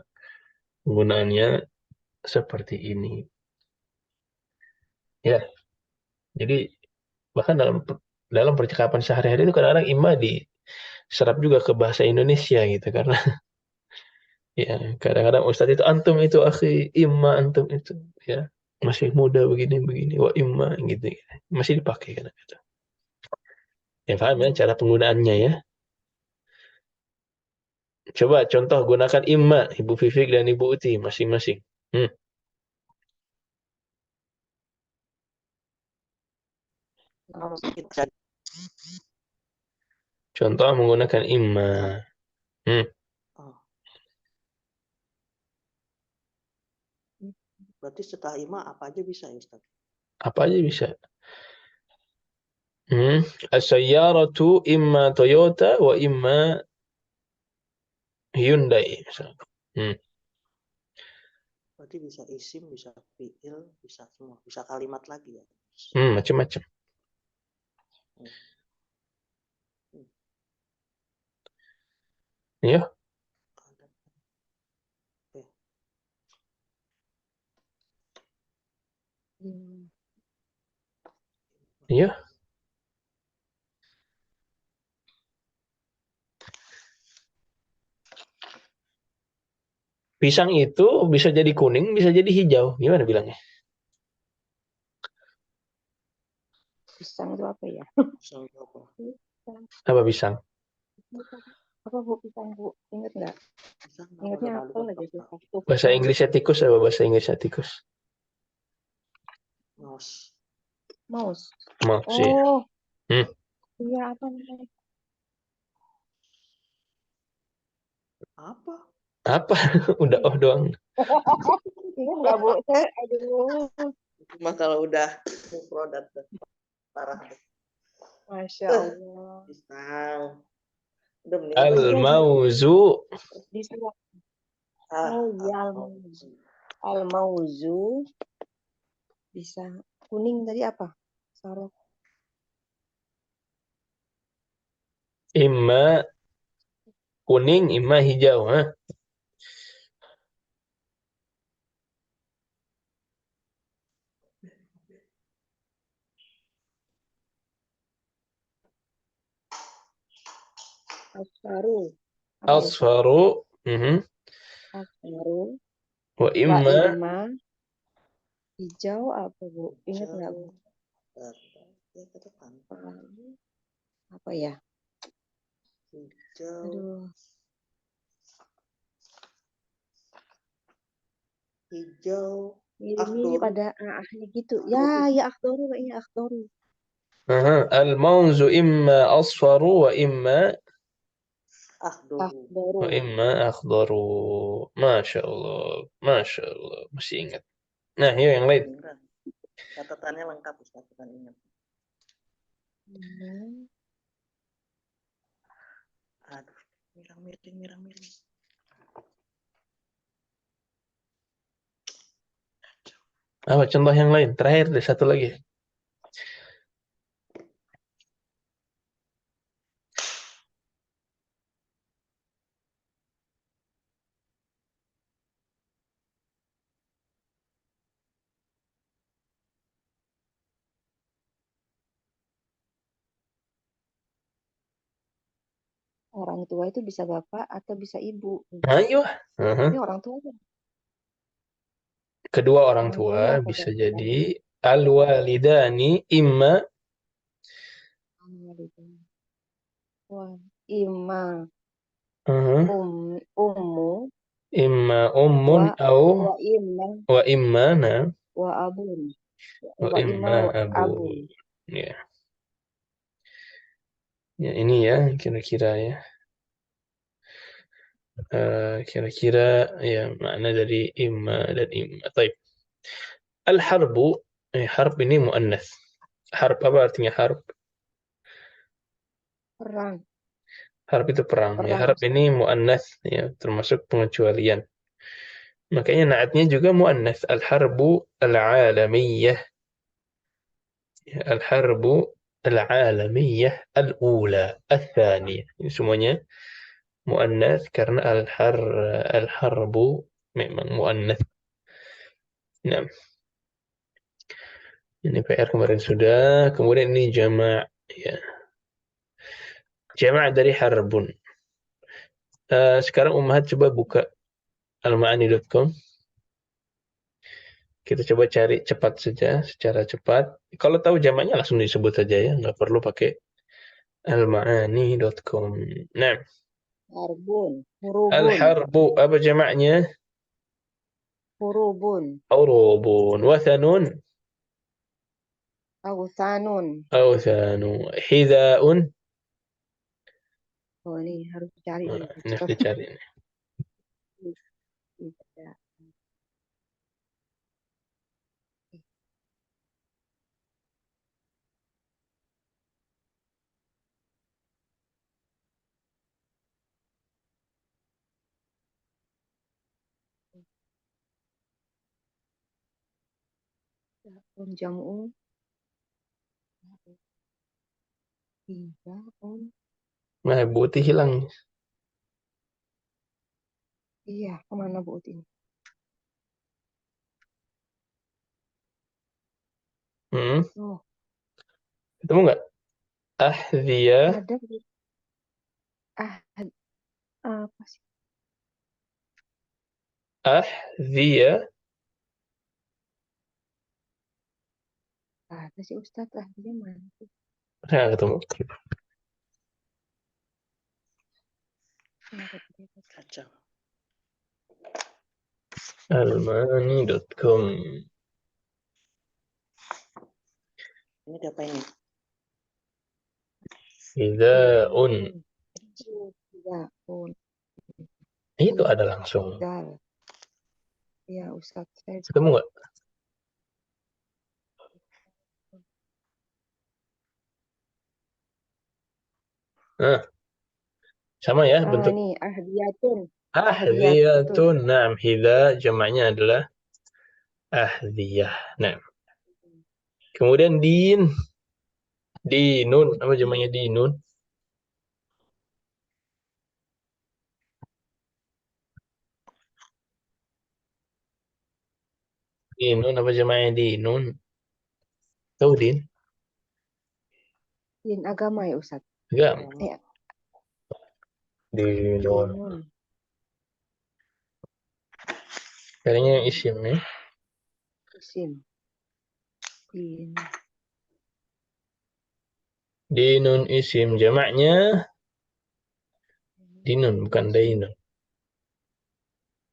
[SPEAKER 1] penggunaannya seperti ini. Ya, jadi bahkan dalam percakapan sehari-hari itu kadang-kadang imma diserap juga ke bahasa Indonesia gitu karena ya kadang-kadang Ustadz itu antum itu akhi imma antum itu ya masih muda begini wa imma gitu ya. Masih dipakai kadang-kadang. Ya paham ya cara penggunaannya ya. Coba contoh gunakan imma Ibu Fifik dan Ibu Uti masing-masing.
[SPEAKER 2] Kita
[SPEAKER 1] Contoh menggunakan imma.
[SPEAKER 2] oh, berarti setelah ima apa aja bisa ya Ustaz?
[SPEAKER 1] Apa aja bisa. As-sayyaratu imma Toyota wa imma Hyundai misalnya.
[SPEAKER 2] Berarti bisa isim, bisa fiil, bisa semua, bisa kalimat lagi ya.
[SPEAKER 1] Macam-macam. Ya. Ya. Pisang itu bisa jadi kuning, bisa jadi hijau. Gimana bilangnya?
[SPEAKER 3] Pisang itu apa ya?
[SPEAKER 2] Pisang itu apa?
[SPEAKER 1] Apa pisang?
[SPEAKER 3] Apa Bu pisang Bu? Ingat nggak?
[SPEAKER 2] Pisang
[SPEAKER 3] Ingatnya apa lagi tuh?
[SPEAKER 1] Bahasa Inggrisnya tikus apa bahasa Inggrisnya tikus?
[SPEAKER 2] Mouse.
[SPEAKER 1] Mouse.
[SPEAKER 3] Oh.
[SPEAKER 1] Ya.
[SPEAKER 3] Iya apa namanya?
[SPEAKER 2] Apa?
[SPEAKER 1] Udah doang.
[SPEAKER 3] Ingat nggak Bu? Aduh.
[SPEAKER 2] Cuma kalau udah produk parah.
[SPEAKER 3] Masya Allah.
[SPEAKER 2] Pisang.
[SPEAKER 1] Al-mauzu.
[SPEAKER 3] Oh iya, al-mauzu. Bisa kuning tadi apa? Sarok.
[SPEAKER 1] Imma kuning, imma hijau.
[SPEAKER 3] Asfaru.
[SPEAKER 1] Asfaru.
[SPEAKER 3] Asfaru.
[SPEAKER 1] Wa imma
[SPEAKER 3] hijau apa Bu? Ingat nggak Bu? Apa ya?
[SPEAKER 2] Hijau.
[SPEAKER 3] Aduh.
[SPEAKER 2] Hijau.
[SPEAKER 3] Mirip ada ahli gitu. Ya akhdoru kayaknya akhdoru.
[SPEAKER 1] Al-mauzu imma asfaru wa imma
[SPEAKER 2] akhdoru.
[SPEAKER 1] akhdaru. Masya Allah. Masya Allah. Masih ingat. Nah, yuk yang lain.
[SPEAKER 2] Catatannya lengkap Ustaz, bukan ingat. Aduh, mirang-miring.
[SPEAKER 1] Apa contoh yang lain? Terakhir deh satu lagi.
[SPEAKER 3] Orang tua itu bisa bapak atau bisa ibu.
[SPEAKER 1] Ayo.
[SPEAKER 3] Ini orang tua.
[SPEAKER 1] Kedua orang tua bisa jadi al-walidani imma
[SPEAKER 3] imma ummu
[SPEAKER 1] imma ummun au wa imma
[SPEAKER 3] wa abun
[SPEAKER 1] wa imma abun. Ya. Ya ini ya kira-kira ya. Kira-kira ya makna dari imma dan imma. Baik. Al-harbu, harb ini muannas. Harb apa artinya harb?
[SPEAKER 3] Perang.
[SPEAKER 1] Harb itu perang. Ya, harb ini muannas ya, termasuk pengecualian. Makanya naatnya juga muannas. Al-harbu al-alamiyah. Al-harbu al-alamiyah al-ula, al-thaniyah. Ini semuanya muannas karena al-harbu memang muannas. Nah, ini PR kemarin sudah. Kemudian ini jamak, ya. Jamak dari harbun. Sekarang Ummahat coba buka almaani.com. Kita coba cari cepat saja, secara cepat. Kalau tahu jamaknya langsung disebut saja ya, nggak perlu pakai almaani.com. Nah,
[SPEAKER 3] Harbun, hurubun,
[SPEAKER 1] al-harbu apa jamaknya?
[SPEAKER 3] hurubun,
[SPEAKER 1] Urubun, wathanun,
[SPEAKER 3] awthanun.
[SPEAKER 1] awthanu, hidhaun.
[SPEAKER 3] Oh, ini harus cari nih.
[SPEAKER 1] Ini harus dicari.
[SPEAKER 3] Tidak. Jamu. Hidaun.
[SPEAKER 1] Nah, putih hilang.
[SPEAKER 3] Iya, kemana Bu Uti? Oh,
[SPEAKER 1] Ketemu nggak? Ahdiyah,
[SPEAKER 3] ada Bu. Apa sih?
[SPEAKER 1] ahdiyah.
[SPEAKER 3] Ada sih Ustadz, dia mana sih?
[SPEAKER 1] Nah, ketemu.
[SPEAKER 3] Kenapa tidak?
[SPEAKER 2] Kacau.
[SPEAKER 1] Almani.com.
[SPEAKER 2] Ini apa ini?
[SPEAKER 1] Hidaun.
[SPEAKER 3] Hidaun.
[SPEAKER 1] Itu ada langsung.
[SPEAKER 3] Dal. Iya Ustadz, saya
[SPEAKER 1] Ketemu nggak? Nah, sama ya bentuk.
[SPEAKER 3] ini ahdiyatun.
[SPEAKER 1] Ahdiyatun. Nah, hida jamaknya adalah ahdiyah. Nah, kemudian dinun. Apa jamaknya dinun? Dinun apa jamaknya dinun? Tahu din?
[SPEAKER 3] Din agama ya Ustadz.
[SPEAKER 1] Enggak.
[SPEAKER 3] Ya.
[SPEAKER 1] Dinun. Kayaknya yang isim ya.
[SPEAKER 3] Isim. Din.
[SPEAKER 1] Dinun isim jamaknya dinun bukan dainun.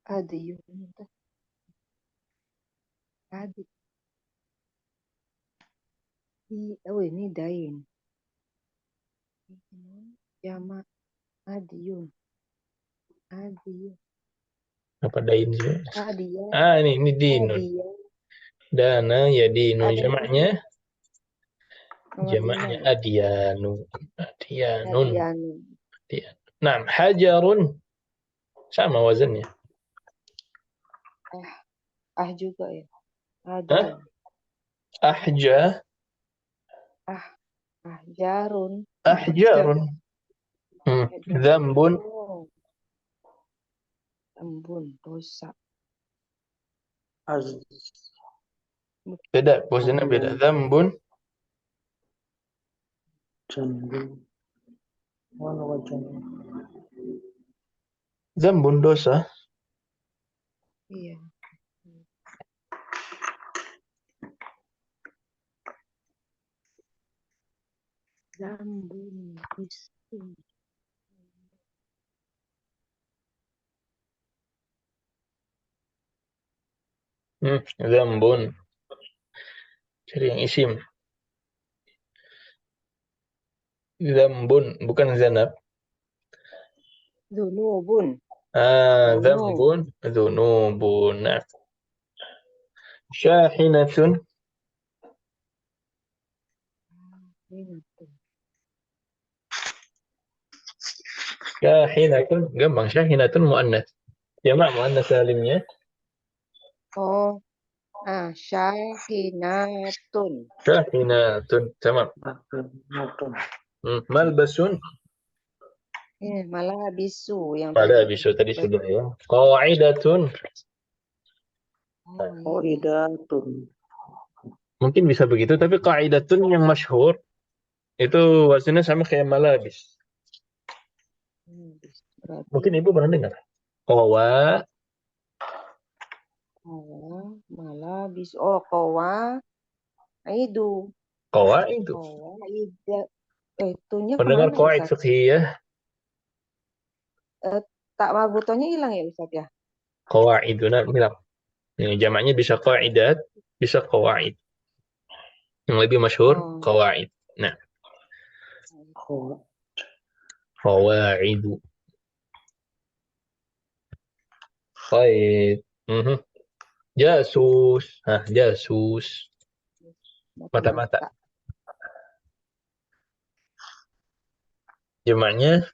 [SPEAKER 3] Adiyun. Adi. Oh ini dain. Jamak adiyun. Adiyun.
[SPEAKER 1] Apa dain sih?
[SPEAKER 3] Adiyah.
[SPEAKER 1] Ini dinun.
[SPEAKER 3] Adiyah.
[SPEAKER 1] Dana ya dinun jamaknya.
[SPEAKER 3] Nomor
[SPEAKER 1] Jamaknya
[SPEAKER 3] 5 ya.
[SPEAKER 1] adiyanu. Adiyanun.
[SPEAKER 3] Adiyanu.
[SPEAKER 1] Nah, hajarun sama wazannya.
[SPEAKER 3] Juga ya.
[SPEAKER 1] Hah? Ahja.
[SPEAKER 3] Ahjarun.
[SPEAKER 1] Ahjarun. Zambun.
[SPEAKER 3] Zambun. Dosa.
[SPEAKER 1] Beda, wazannya beda. Zambun. Zambun dosa.
[SPEAKER 3] Iya. Zambun. Isim.
[SPEAKER 1] Zambun. Cari yang isim. Zambun, bukan zanab.
[SPEAKER 3] Zunubun.
[SPEAKER 1] Zambun. Zunubun. Nah. Syahinatun. Syahinatun. Gampang. Syahinatun mu'annas. Jamak mu'annas salimnya.
[SPEAKER 3] Syahinatun.
[SPEAKER 1] Syahinatun. Sama. Malbasun.
[SPEAKER 3] Malah bisu yang
[SPEAKER 1] Pada
[SPEAKER 3] tadi.
[SPEAKER 1] bisa tadi sudah ya. Qaidatun.
[SPEAKER 3] Oh, iya.
[SPEAKER 2] Qaidatun.
[SPEAKER 1] Mungkin bisa begitu, tapi qaidatun yang masyhur itu wasannya sama kayak malabis.
[SPEAKER 3] Berarti
[SPEAKER 1] Mungkin Ibu pernah dengar. Qawa,
[SPEAKER 3] malah bisu. Oh, kowa. Itu.
[SPEAKER 1] qawa itu.
[SPEAKER 3] Kowa. Itunya
[SPEAKER 1] Pendengar
[SPEAKER 3] kemana ya,
[SPEAKER 1] qaid
[SPEAKER 3] Ustaz?
[SPEAKER 1] fiqhiyah,
[SPEAKER 3] Tak marbutonya hilang ya, Ustaz ya?
[SPEAKER 1] qawaiduna bilang. Ini jamaknya bisa qaidat, bisa qawaid. Yang lebih masyhur
[SPEAKER 3] Oh.
[SPEAKER 1] qawaid. Nah, qawaidu. Baik. Jasus. Jasus. Mata-mata. Jamaknya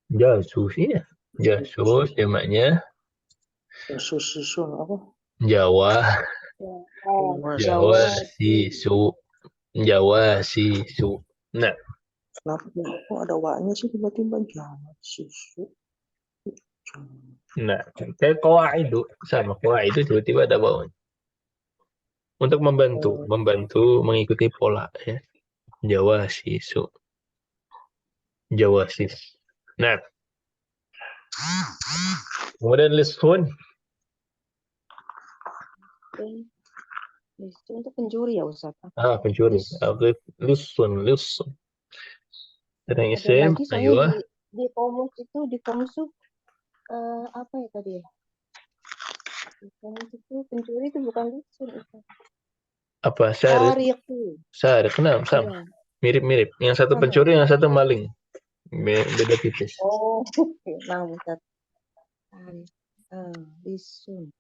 [SPEAKER 1] jasus ya. Jasus jamaknya
[SPEAKER 2] Susun apa?
[SPEAKER 1] Jawa.
[SPEAKER 3] Jawa.
[SPEAKER 1] Jawa sisu. Nah,
[SPEAKER 2] Kenapa kok ada waknya sih tiba-tiba Jawa susu?
[SPEAKER 1] nah, kayak qawaidu sama qawaidu tiba-tiba ada bawahnya. Untuk membantu mengikuti pola ya. Jawa sisu. Jawa sis. Nah, kemudian lisun.
[SPEAKER 3] Itu untuk pencuri ya, Ustaz?
[SPEAKER 1] Pencuri. Lisun. Dan
[SPEAKER 3] Ada
[SPEAKER 1] isim,
[SPEAKER 3] lagi
[SPEAKER 1] ayo.
[SPEAKER 3] soalnya di komus itu apa ya tadi ya? Di komus itu pencuri itu bukan lisun, Ustaz.
[SPEAKER 1] Apa? Syarik. Nah, sama.
[SPEAKER 3] Iya.
[SPEAKER 1] Mirip-mirip. Yang satu pencuri, yang satu maling. Beda tipis.
[SPEAKER 3] Oh, nah, Ustaz. Lisun.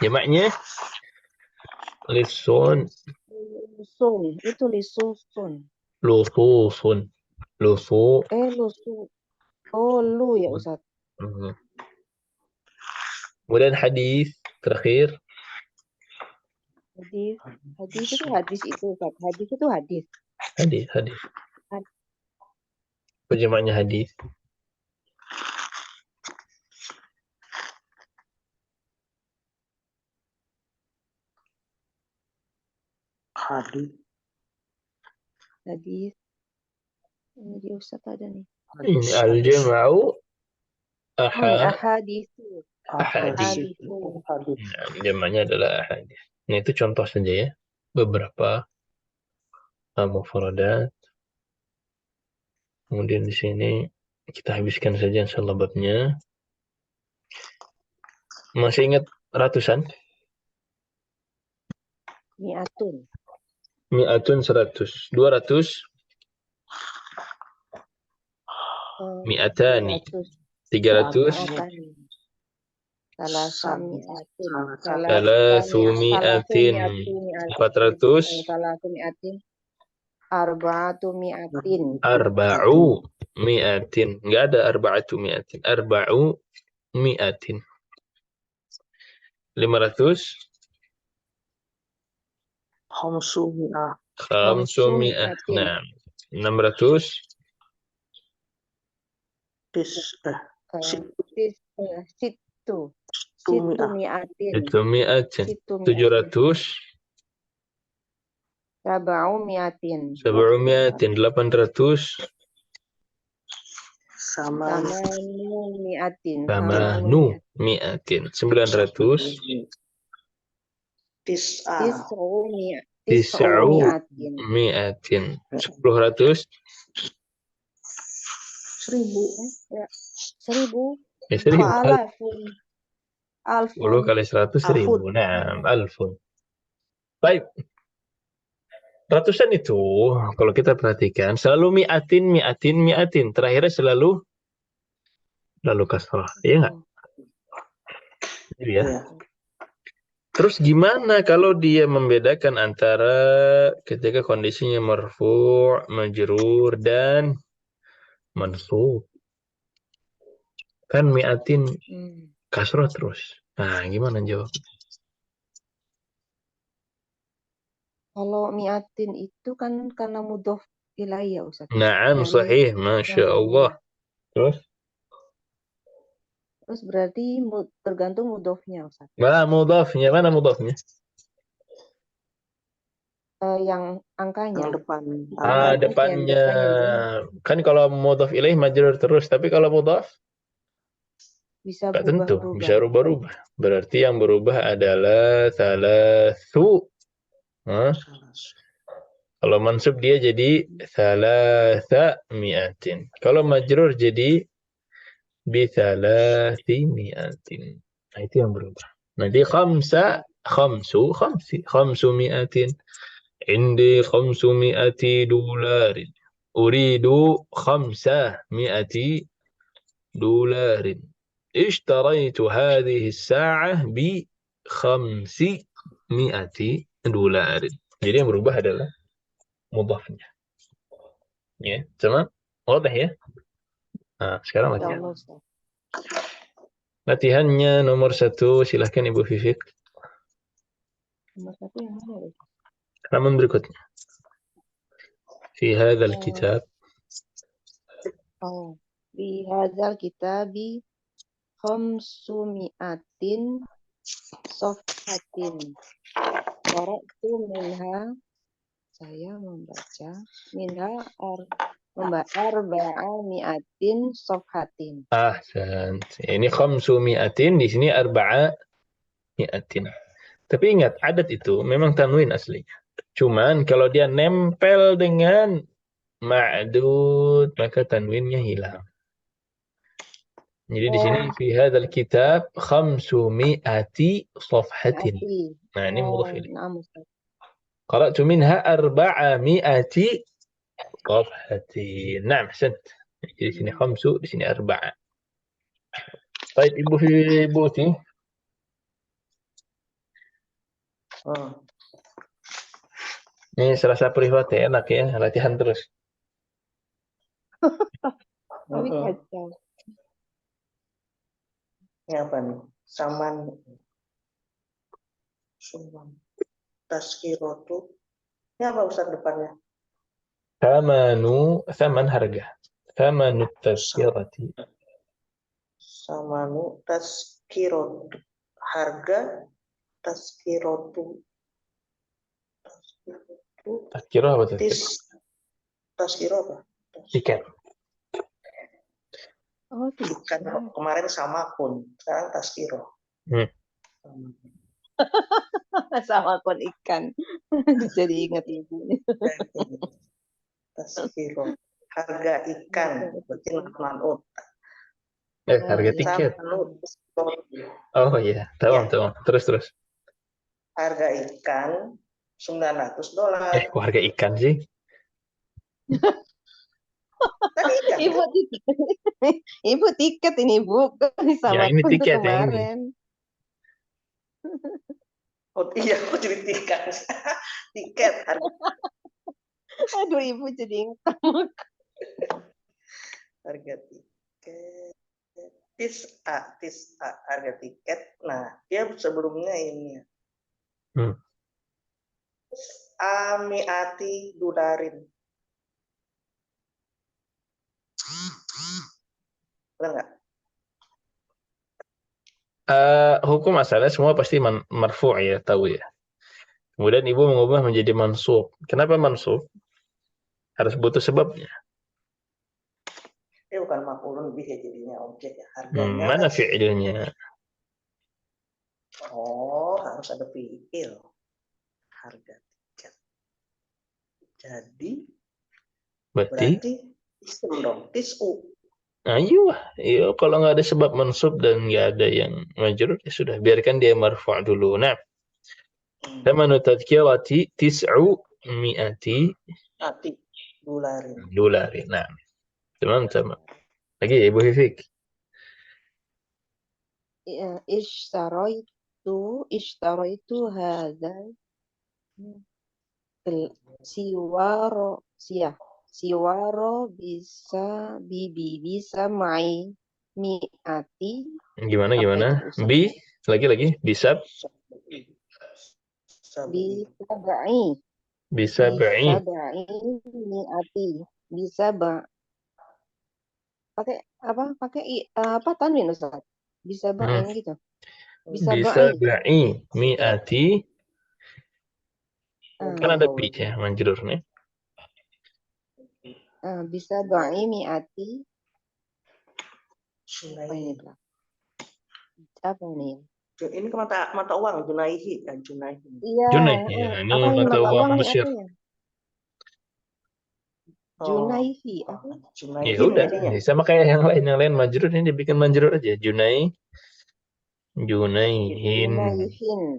[SPEAKER 1] Jamaknya lisun.
[SPEAKER 3] Itu lisusun.
[SPEAKER 1] Lususun. Lusu.
[SPEAKER 3] Lusu. Oh, lu ya, Ustaz.
[SPEAKER 1] Kemudian hadis terakhir.
[SPEAKER 3] Hadis itu hadis itu, Ustaz. Hadis itu hadis.
[SPEAKER 1] Hadis. Apa jamaknya hadis?
[SPEAKER 3] Hadis. Ini di Ustaz ada nih.
[SPEAKER 1] Ini al-jama'u
[SPEAKER 3] ahadis.
[SPEAKER 1] Nah, jamaknya adalah ahadis. Nah, itu contoh saja ya. Beberapa mufradat. Kemudian di sini kita habiskan saja insyaallah babnya. Masih ingat ratusan? Mi'atun 100. 200. Mi'atani. 300. Salasumi'atin. 400. Arba'u mi'atin. Enggak ada arba'atu mi'atin. Arba'u mi'atin. 500. Khamsumi'ah. Nah, 600. Situ mi'atin. 700. Sab'umi'atin. 800. Samanu mi'atin. 900. Tis'u mi'atin. 1000.
[SPEAKER 3] 1000.
[SPEAKER 1] Ya, 1000.
[SPEAKER 3] Alfun.
[SPEAKER 1] 10 kali 100 1000. Nah, alfun. Baik. Ratusan itu kalau kita perhatikan selalu mi'atin. Terakhirnya selalu kasrah. Iya enggak? Iya. Terus gimana kalau dia membedakan antara ketika kondisinya marfu', majrur, dan mansub? Kan mi'atin kasroh terus. Nah, gimana jawab?
[SPEAKER 3] Kalau mi'atin itu kan karena mudhof ilaih ya Ustaz.
[SPEAKER 1] Naam,
[SPEAKER 3] Dari
[SPEAKER 1] sahih, Masya Allah. Terus?
[SPEAKER 3] Terus berarti tergantung mudhofnya Ustaz.
[SPEAKER 1] Mana mudhafnya? Mana mudhafnya?
[SPEAKER 3] Yang angkanya.
[SPEAKER 2] Yang depan.
[SPEAKER 1] Depannya. Kan kalau mudhaf ilaih majrur terus, tapi kalau mudhaf
[SPEAKER 3] bisa
[SPEAKER 1] tak tentu,
[SPEAKER 3] berubah-ubah.
[SPEAKER 1] bisa rubah-rubah. Berarti yang berubah adalah thalathu. Kalau mansub dia jadi thalatha mi'atin. Kalau majrur jadi bi thalathi mi'atin. Nah, itu yang berubah. Nanti khamsu mi'atin. Indi khamsu mi'ati dolarin. Uridu khamsa mi'ati dolarin. اشتريت هذه الساعة ب500 دولار. Jadi yang berubah adalah mudhafnya. Ya, sama? Wadah ya? Nah, sekarang latihan. Latihannya nomor 1, silahkan Ibu Fifik.
[SPEAKER 3] Nomor 1 yang mana?
[SPEAKER 1] Halaman berikutnya. Fi hadzal kitab.
[SPEAKER 3] Fi hadzal kitabi khamsumi'atin safhatin. Qara'tu minha, saya membaca minha arba'ami'atin safhatin.
[SPEAKER 1] Ahsan. Ini khamsumi'atin, di sini arba'ami'atin. Tapi ingat, adat itu memang tanwin aslinya. Cuman kalau dia nempel dengan ma'dud, maka tanwinnya hilang. Jadi di sini fi hadzal kitab 500 safhatin. Nah, ini mudhaf ilaih. Qara'tu minha 400 safhatin. Naam, ahsant. Jadi di sini 5, di sini 4. Baik, Ibu Uti. Ini serasa privat ya, enak ya, latihan terus.
[SPEAKER 3] Tapi kacau.
[SPEAKER 2] Ini apa nih? Saman. Taskirotu. Ini apa Ustaz depannya?
[SPEAKER 1] Thaman harga. Thamanu tazkirati.
[SPEAKER 2] Samanu taskirotu. Harga taskirotu.
[SPEAKER 1] Tazkirah apa tazkirah?
[SPEAKER 2] Taskiro apa?
[SPEAKER 1] Tiket.
[SPEAKER 3] Oh,
[SPEAKER 2] Kan kemarin sama kun, sekarang taskiro.
[SPEAKER 3] Sama kon ikan. Jadi ingat ibu.
[SPEAKER 2] Taskiro. Harga ikan. Berarti manut.
[SPEAKER 1] Harga tiket. Oh iya, tahu. Terus.
[SPEAKER 2] Harga ikan $900.
[SPEAKER 1] Kok harga ikan sih?
[SPEAKER 3] Ibu tiket ini Bu, sama
[SPEAKER 1] ya, ini tiket
[SPEAKER 3] kemarin.
[SPEAKER 2] Oh iya, aku jadi tiket. Tiket harga.
[SPEAKER 3] Aduh, Ibu jadi ingat.
[SPEAKER 2] Harga tiket. Tis'a harga tiket. Nah, dia sebelumnya ini. Amiati dolarin. Benar nggak?
[SPEAKER 1] Hukum asalnya semua pasti marfu' ya, tahu ya. Kemudian ibu mengubah menjadi mansub. Kenapa mansub? Harus butuh sebabnya.
[SPEAKER 2] Dia bukan maf'ulun bih jadinya objek ya. Harganya.
[SPEAKER 1] Mana fi'ilnya?
[SPEAKER 2] Oh, harus ada fi'il. Harga tiket. Jadi berarti isim dong. Tis'u.
[SPEAKER 1] Iya, kalau nggak ada sebab mansub dan nggak ada yang majrur, ya sudah, biarkan dia marfu' dulu. Nah, thamanu tadhkirati 900 dolarin. Nah, teman-teman. Lagi Ibu Fifik.
[SPEAKER 3] itu hadza siwaro siwaro bisa bibi bisa mai miati
[SPEAKER 1] Gimana
[SPEAKER 3] apa
[SPEAKER 1] gimana?
[SPEAKER 3] itu Ustaz?
[SPEAKER 1] Lagi bisa
[SPEAKER 2] Sabi.
[SPEAKER 3] Bisa ba'i
[SPEAKER 1] bisa ba'i.
[SPEAKER 3] miati bisa pakai apa apa tanwin Ustaz? Bisa
[SPEAKER 1] Hmm.
[SPEAKER 3] ba'in gitu. Bisa
[SPEAKER 1] Bisa
[SPEAKER 3] ba'i.
[SPEAKER 1] ba'i mi'ati. Kan ada bi ya manjrur nih.
[SPEAKER 3] Bisa ba'i miati apa ini
[SPEAKER 2] Junaihi.
[SPEAKER 3] Pak? Apa ini?
[SPEAKER 2] Ini ke mata uang Junaihi kan Junaihi.
[SPEAKER 3] Iya.
[SPEAKER 1] Junai ya, ini
[SPEAKER 3] Apa ini
[SPEAKER 1] mata
[SPEAKER 3] mata
[SPEAKER 1] uang
[SPEAKER 3] uang nih
[SPEAKER 1] Mesir.
[SPEAKER 3] apa ya?
[SPEAKER 2] Oh,
[SPEAKER 3] Junaihi apa?
[SPEAKER 1] Ya
[SPEAKER 2] Junaihin
[SPEAKER 1] udah,
[SPEAKER 2] jadinya.
[SPEAKER 1] sama kayak yang lain manjrur ini dibikin manjrur aja. Junaihin.
[SPEAKER 3] Junaihin.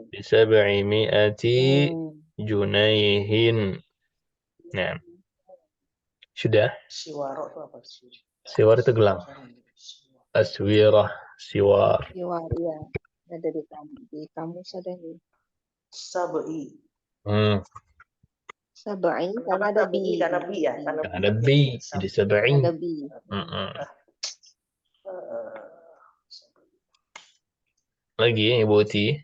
[SPEAKER 1] Bisa ba'i mi'ati
[SPEAKER 3] Hmm.
[SPEAKER 1] junaihin. Nah, sudah.
[SPEAKER 2] Siwaro itu apa sih?
[SPEAKER 1] Siwar itu gelang. Aswirah, siwar.
[SPEAKER 3] Siwar, iya. Ada di kamus ada nih.
[SPEAKER 2] Sabi.
[SPEAKER 3] Sabai karena ada bi.
[SPEAKER 2] Karena bi ya.
[SPEAKER 1] Karena ada bi, jadi sabai.
[SPEAKER 3] Ada bi.
[SPEAKER 1] Lagi Ibu Uti.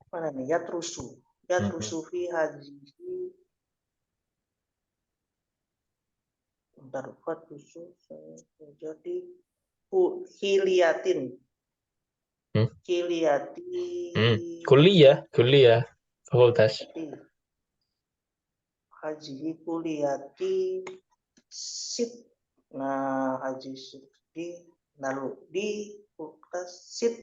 [SPEAKER 2] Mana nih? Yatrusu fi hajihi. Bentar, fatusu jadi hiliatin. Hiliati.
[SPEAKER 1] Kuliah, fakultas.
[SPEAKER 2] Haji kuliati sit. Nah, haji sit lalu di fakultas sit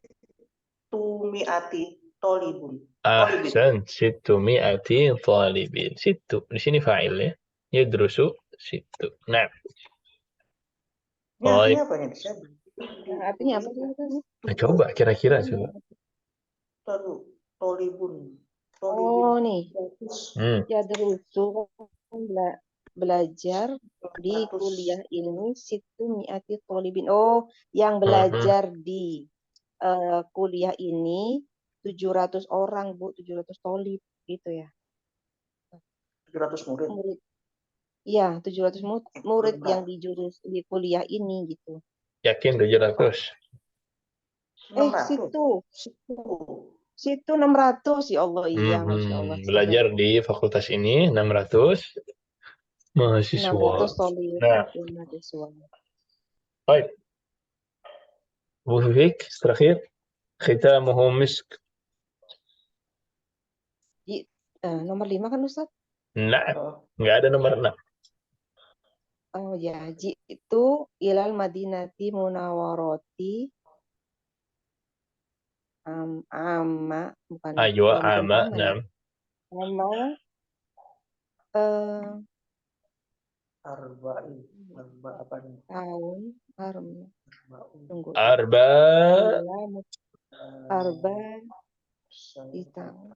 [SPEAKER 2] tumiati tolibun.
[SPEAKER 1] Ahsan, situ mi'ati talibin. Situ, di sini fa'il ya. Yadrusu, situ. Nah.
[SPEAKER 2] Ini artinya apa nih?
[SPEAKER 3] Artinya apa sih?
[SPEAKER 1] Nah, coba, kira-kira coba.
[SPEAKER 2] Tolibun.
[SPEAKER 3] Oh, nih. Yadrusu belajar di kuliah ini situ mi'ati tolibin. Oh, yang belajar di kuliah ini 700 orang, Bu. 700 tolib gitu ya.
[SPEAKER 2] 700 murid.
[SPEAKER 3] Iya, 700 murid yang di kuliah ini gitu.
[SPEAKER 1] Yakin 700?
[SPEAKER 3] Situ 600 ya Allah, iya Masya Allah.
[SPEAKER 1] Belajar di fakultas ini 600 mahasiswa.
[SPEAKER 3] 600 tolib mahasiswa.
[SPEAKER 1] Baik. Bu Fik, terakhir. Khitamuhu misk.
[SPEAKER 3] Nomor 5 kan Ustaz?
[SPEAKER 1] Nah, nggak ada nomor 6.
[SPEAKER 3] Oh ya, itu ilal madinati munawaroti ama bukan
[SPEAKER 1] Ayo, ama,
[SPEAKER 3] ya. Ama
[SPEAKER 2] apa nih?
[SPEAKER 3] Tahun tunggu. Arba di tahun.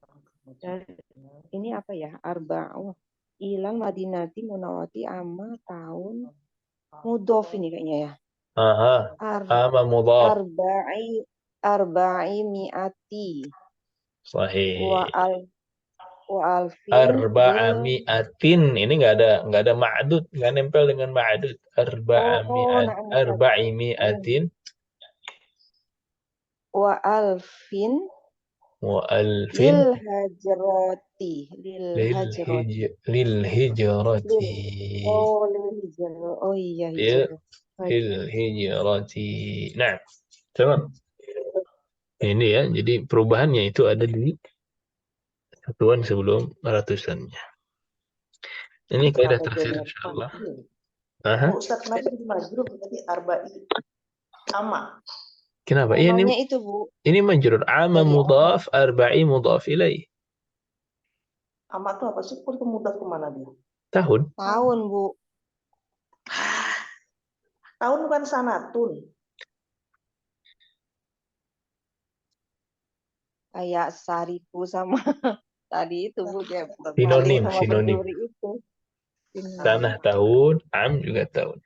[SPEAKER 3] Ini apa ya? Arba'u ilal madinati munawati ama tahun mudhof ini kayaknya ya. Ama mudhaf. Arba'i mi'ati.
[SPEAKER 1] Sahih.
[SPEAKER 3] Wa alfin.
[SPEAKER 1] Arba'ami'atin. Ini nggak ada ma'dud, nggak nempel dengan ma'dud. Arba'imi'atin. Wa alfin. Lil hijrati. Oh iya, hijrah. Hijrati. Nah, tamam. Ini ya, jadi perubahannya itu ada di satuan sebelum ratusannya. Ini kaidah terakhir insyaallah.
[SPEAKER 2] Ustaz, kenapa jadi majrur berarti arba'i ama?
[SPEAKER 1] Kenapa? Ini majrur ama mudhaf, arba'i mudhaf ilaih.
[SPEAKER 2] Ama itu apa sih? Kok mudhaf kemana dia?
[SPEAKER 1] Tahun,
[SPEAKER 3] Bu.
[SPEAKER 2] Tahun bukan sanatun.
[SPEAKER 3] Kayak sarifu sama tadi itu Bu,
[SPEAKER 1] sinonim.
[SPEAKER 3] Itu.
[SPEAKER 1] Tanah tahun, am juga tahun.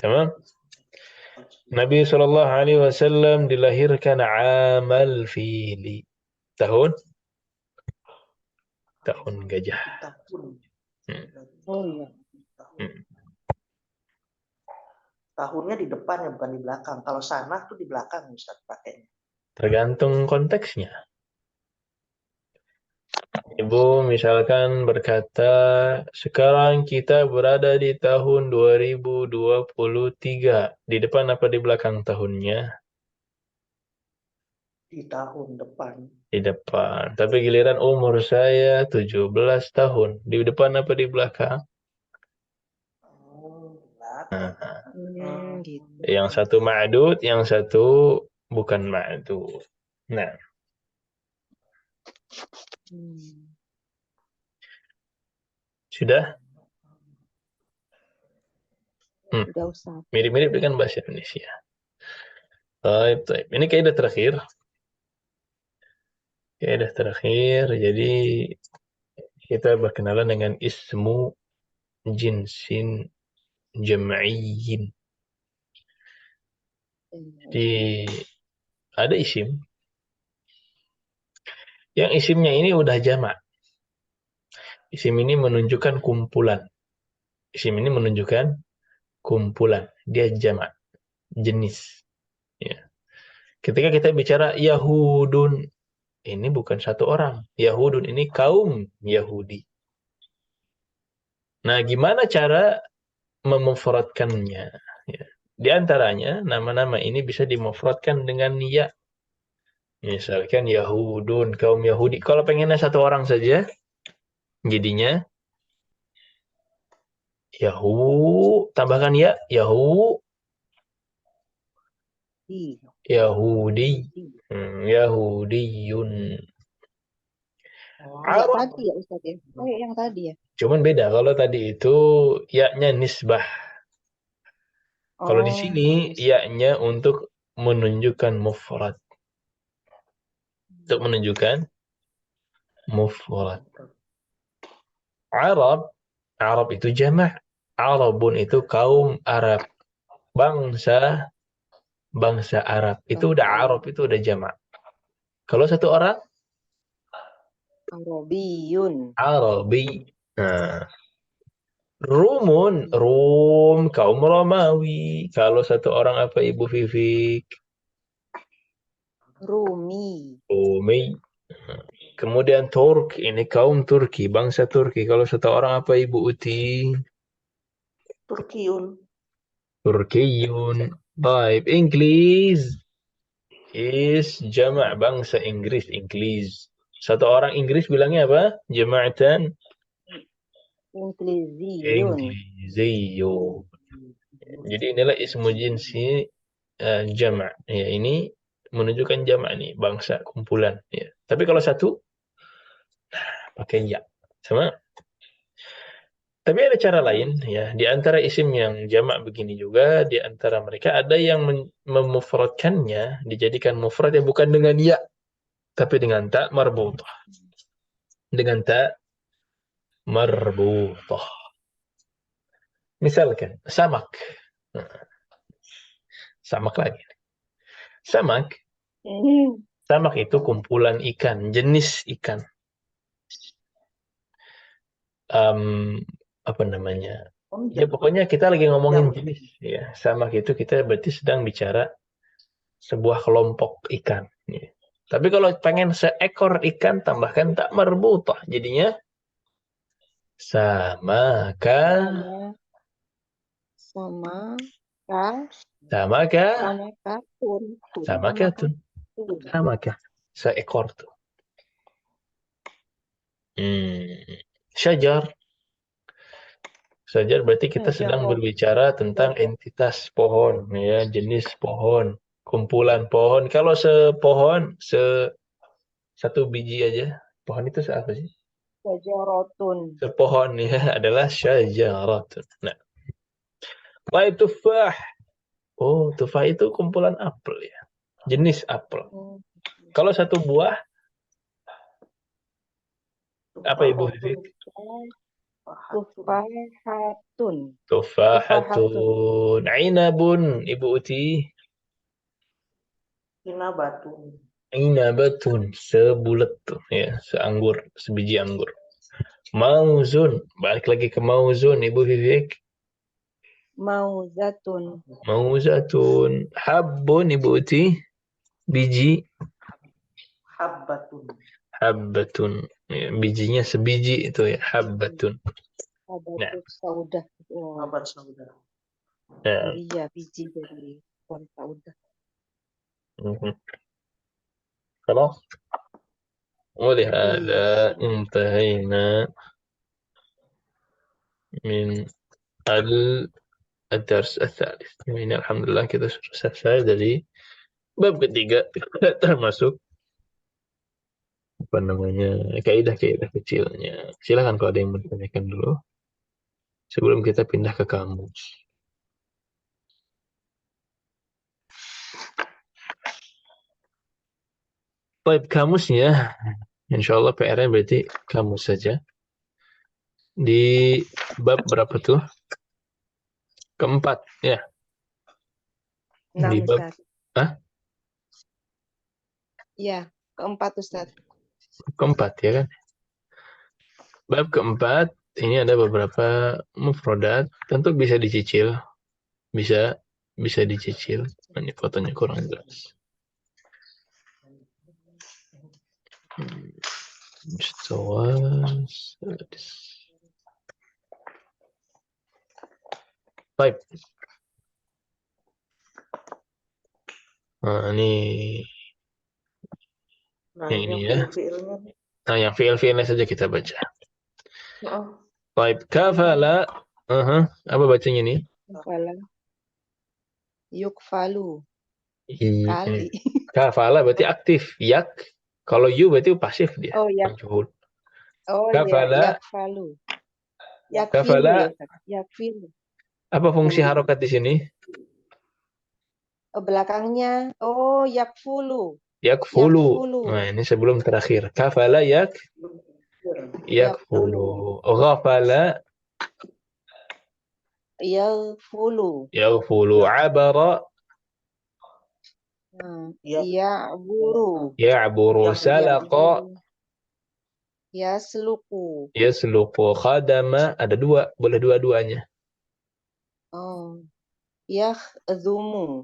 [SPEAKER 1] Tamam. Nabi SAW dilahirkan amal fili. Tahun gajah.
[SPEAKER 2] Tahun.
[SPEAKER 1] Hmm.
[SPEAKER 3] Oh iya.
[SPEAKER 1] Hmm.
[SPEAKER 2] Tahunnya di depan ya, bukan di belakang. Kalau sanah tuh di belakang Ustaz pakainya.
[SPEAKER 1] Tergantung konteksnya. Ibu misalkan berkata, sekarang kita berada di tahun 2023. Di depan apa di belakang tahunnya?
[SPEAKER 2] Di tahun depan.
[SPEAKER 1] Di depan. Tapi giliran umur saya 17 tahun. Di depan apa di belakang?
[SPEAKER 2] Oh, belakang.
[SPEAKER 3] Gitu.
[SPEAKER 1] Yang satu ma'dud, yang satu bukan ma'dud. Nah, sudah?
[SPEAKER 3] Udah usah.
[SPEAKER 1] Mirip-mirip dengan bahasa Indonesia. Baik, baik. Ini kaidah terakhir. Kaidah terakhir. Jadi kita berkenalan dengan ismu jinsin jam'iyyin. Jadi ada isim. Yang isimnya ini udah jamak. Isim ini menunjukkan kumpulan. Isim ini menunjukkan kumpulan. Dia jamak. Jenis. Ya. Ketika kita bicara Yahudun, ini bukan satu orang. Yahudun ini kaum Yahudi. Nah, gimana cara memufradkannya? Ya. Di antaranya, nama-nama ini bisa dimufradkan dengan ya. Misalkan Yahudun, kaum Yahudi. Kalau pengennya satu orang saja, jadinya Yahu, tambahkan ya, Yahu, Yahudi, Yahudiyun.
[SPEAKER 3] Yang tadi ya Ustaz ya? Oh yang tadi ya?
[SPEAKER 1] Cuman beda, kalau tadi itu ya-nya nisbah. Kalau di sini ya-nya untuk menunjukkan mufrad. Untuk menunjukkan mufrad. Arab itu jamak. Arabun itu kaum Arab. Bangsa Arab. Itu udah Arab, itu udah jamak. Kalau satu orang?
[SPEAKER 3] Arabiyun.
[SPEAKER 1] Arabi. Nah. Rum, kaum Romawi. Kalau satu orang apa Ibu Vivik?
[SPEAKER 3] Rumi.
[SPEAKER 1] Kemudian Turk, ini kaum Turki, bangsa Turki. Kalau satu orang apa Ibu Uti? Turkiyun. Baik, Inggris is jamak bangsa Inggris. Satu orang Inggris bilangnya apa? Jama'atan Inggrisiyun. Jadi inilah ismu jinsi jamak. Ya, ini menunjukkan jamak nih, bangsa kumpulan. Ya. Tapi kalau satu pakai ya, sama. Tapi ada cara lain ya. Di antara isim yang jamak begini juga, di antara mereka ada yang memufradkannya, dijadikan mufrad ya bukan dengan ya, tapi dengan ta marbutah. Dengan ta marbutah. Misalkan samak. Samak lagi. Samak itu kumpulan ikan, jenis ikan. Apa namanya? Ya pokoknya kita lagi ngomongin jenis ya. Samak itu kita berarti sedang bicara sebuah kelompok ikan. Ya. Tapi kalau pengen seekor ikan tambahkan tak marbutah, jadinya samakatun. Samakah seekor tuh. Syajar berarti kita sedang berbicara tentang entitas pohon ya, jenis pohon, kumpulan pohon. Kalau sepohon satu biji aja, pohon itu apa sih?
[SPEAKER 3] Syajaratun.
[SPEAKER 1] Sepohon ya adalah syajaratun. Nah, baik tufah. Oh, tufah itu kumpulan apel ya. Jenis apel. Kalau satu buah apa Ibu Vivi?
[SPEAKER 3] Tufahatun.
[SPEAKER 1] Tufahatun. Ainabun, Ibu Uti.
[SPEAKER 2] Inabatun.
[SPEAKER 1] Inabatun, sebulet tuh ya, seanggur, sebiji anggur. Mauzun, balik lagi ke mauzun, Ibu Vivek.
[SPEAKER 3] Mauzatun.
[SPEAKER 1] Mauzatun. Habbun, Ibu Uti. Biji.
[SPEAKER 2] Habbatun.
[SPEAKER 1] Habbatun. Ya, bijinya sebiji itu ya, habbatun. Nah,
[SPEAKER 3] Habatus saudah. Oh,
[SPEAKER 2] Habbat sauda.
[SPEAKER 1] ya.
[SPEAKER 3] iya, biji dari pohon saudah.
[SPEAKER 1] خلاص ولهذا انتهينا من الدرس الثالث. Ini alhamdulillah kita sudah selesai dari bab ketiga termasuk apa namanya kaidah-kaidah kecilnya. Silakan kalau ada yang bertanyakan dulu sebelum kita pindah ke kamus. Baik, kamusnya insyaallah PR-nya berarti kamus saja. Di bab berapa tuh? Keempat ya. Di
[SPEAKER 3] 6,
[SPEAKER 1] bab
[SPEAKER 3] Ustaz.
[SPEAKER 1] Hah?
[SPEAKER 3] Iya, keempat, Ustaz.
[SPEAKER 1] Keempat ya kan? Bab keempat ini ada beberapa mufrodat, tentu bisa dicicil, bisa dicicil. Ini fotonya kurang jelas. Mustawas. Baik. Nah, ini
[SPEAKER 2] Nah,
[SPEAKER 1] yang ini ya.
[SPEAKER 2] fiil-fiilnya.
[SPEAKER 1] Nah, yang fiil-fiilnya saja kita baca.
[SPEAKER 2] Oh,
[SPEAKER 1] Baik, kafala. Apa bacanya ini?
[SPEAKER 3] Kafala. Yukfalu.
[SPEAKER 1] Kali.
[SPEAKER 3] Kali.
[SPEAKER 1] Kafala berarti aktif. Yak. Kalau yu berarti pasif dia.
[SPEAKER 3] Oh, yak.
[SPEAKER 1] Majhul.
[SPEAKER 3] Oh,
[SPEAKER 1] Kafala.
[SPEAKER 3] ya, yakfalu. Yakfilu
[SPEAKER 1] Kafala.
[SPEAKER 3] ya, Ustaz. Yakfilu.
[SPEAKER 1] Apa fungsi harokat di sini?
[SPEAKER 3] Oh, belakangnya. Oh, yakfulu.
[SPEAKER 1] Yakfulu.
[SPEAKER 3] Yakfulu.
[SPEAKER 1] Nah, ini sebelum terakhir. Kafala yakfulu. Ghafala
[SPEAKER 3] Yaghfulu.
[SPEAKER 1] yaghfulu. Abara
[SPEAKER 3] Ya'buru.
[SPEAKER 1] ya'buru. Salaqa
[SPEAKER 3] Yasluku.
[SPEAKER 1] yasluqu. Khadama ada dua, boleh dua-duanya.
[SPEAKER 3] Oh. Yakhdumu.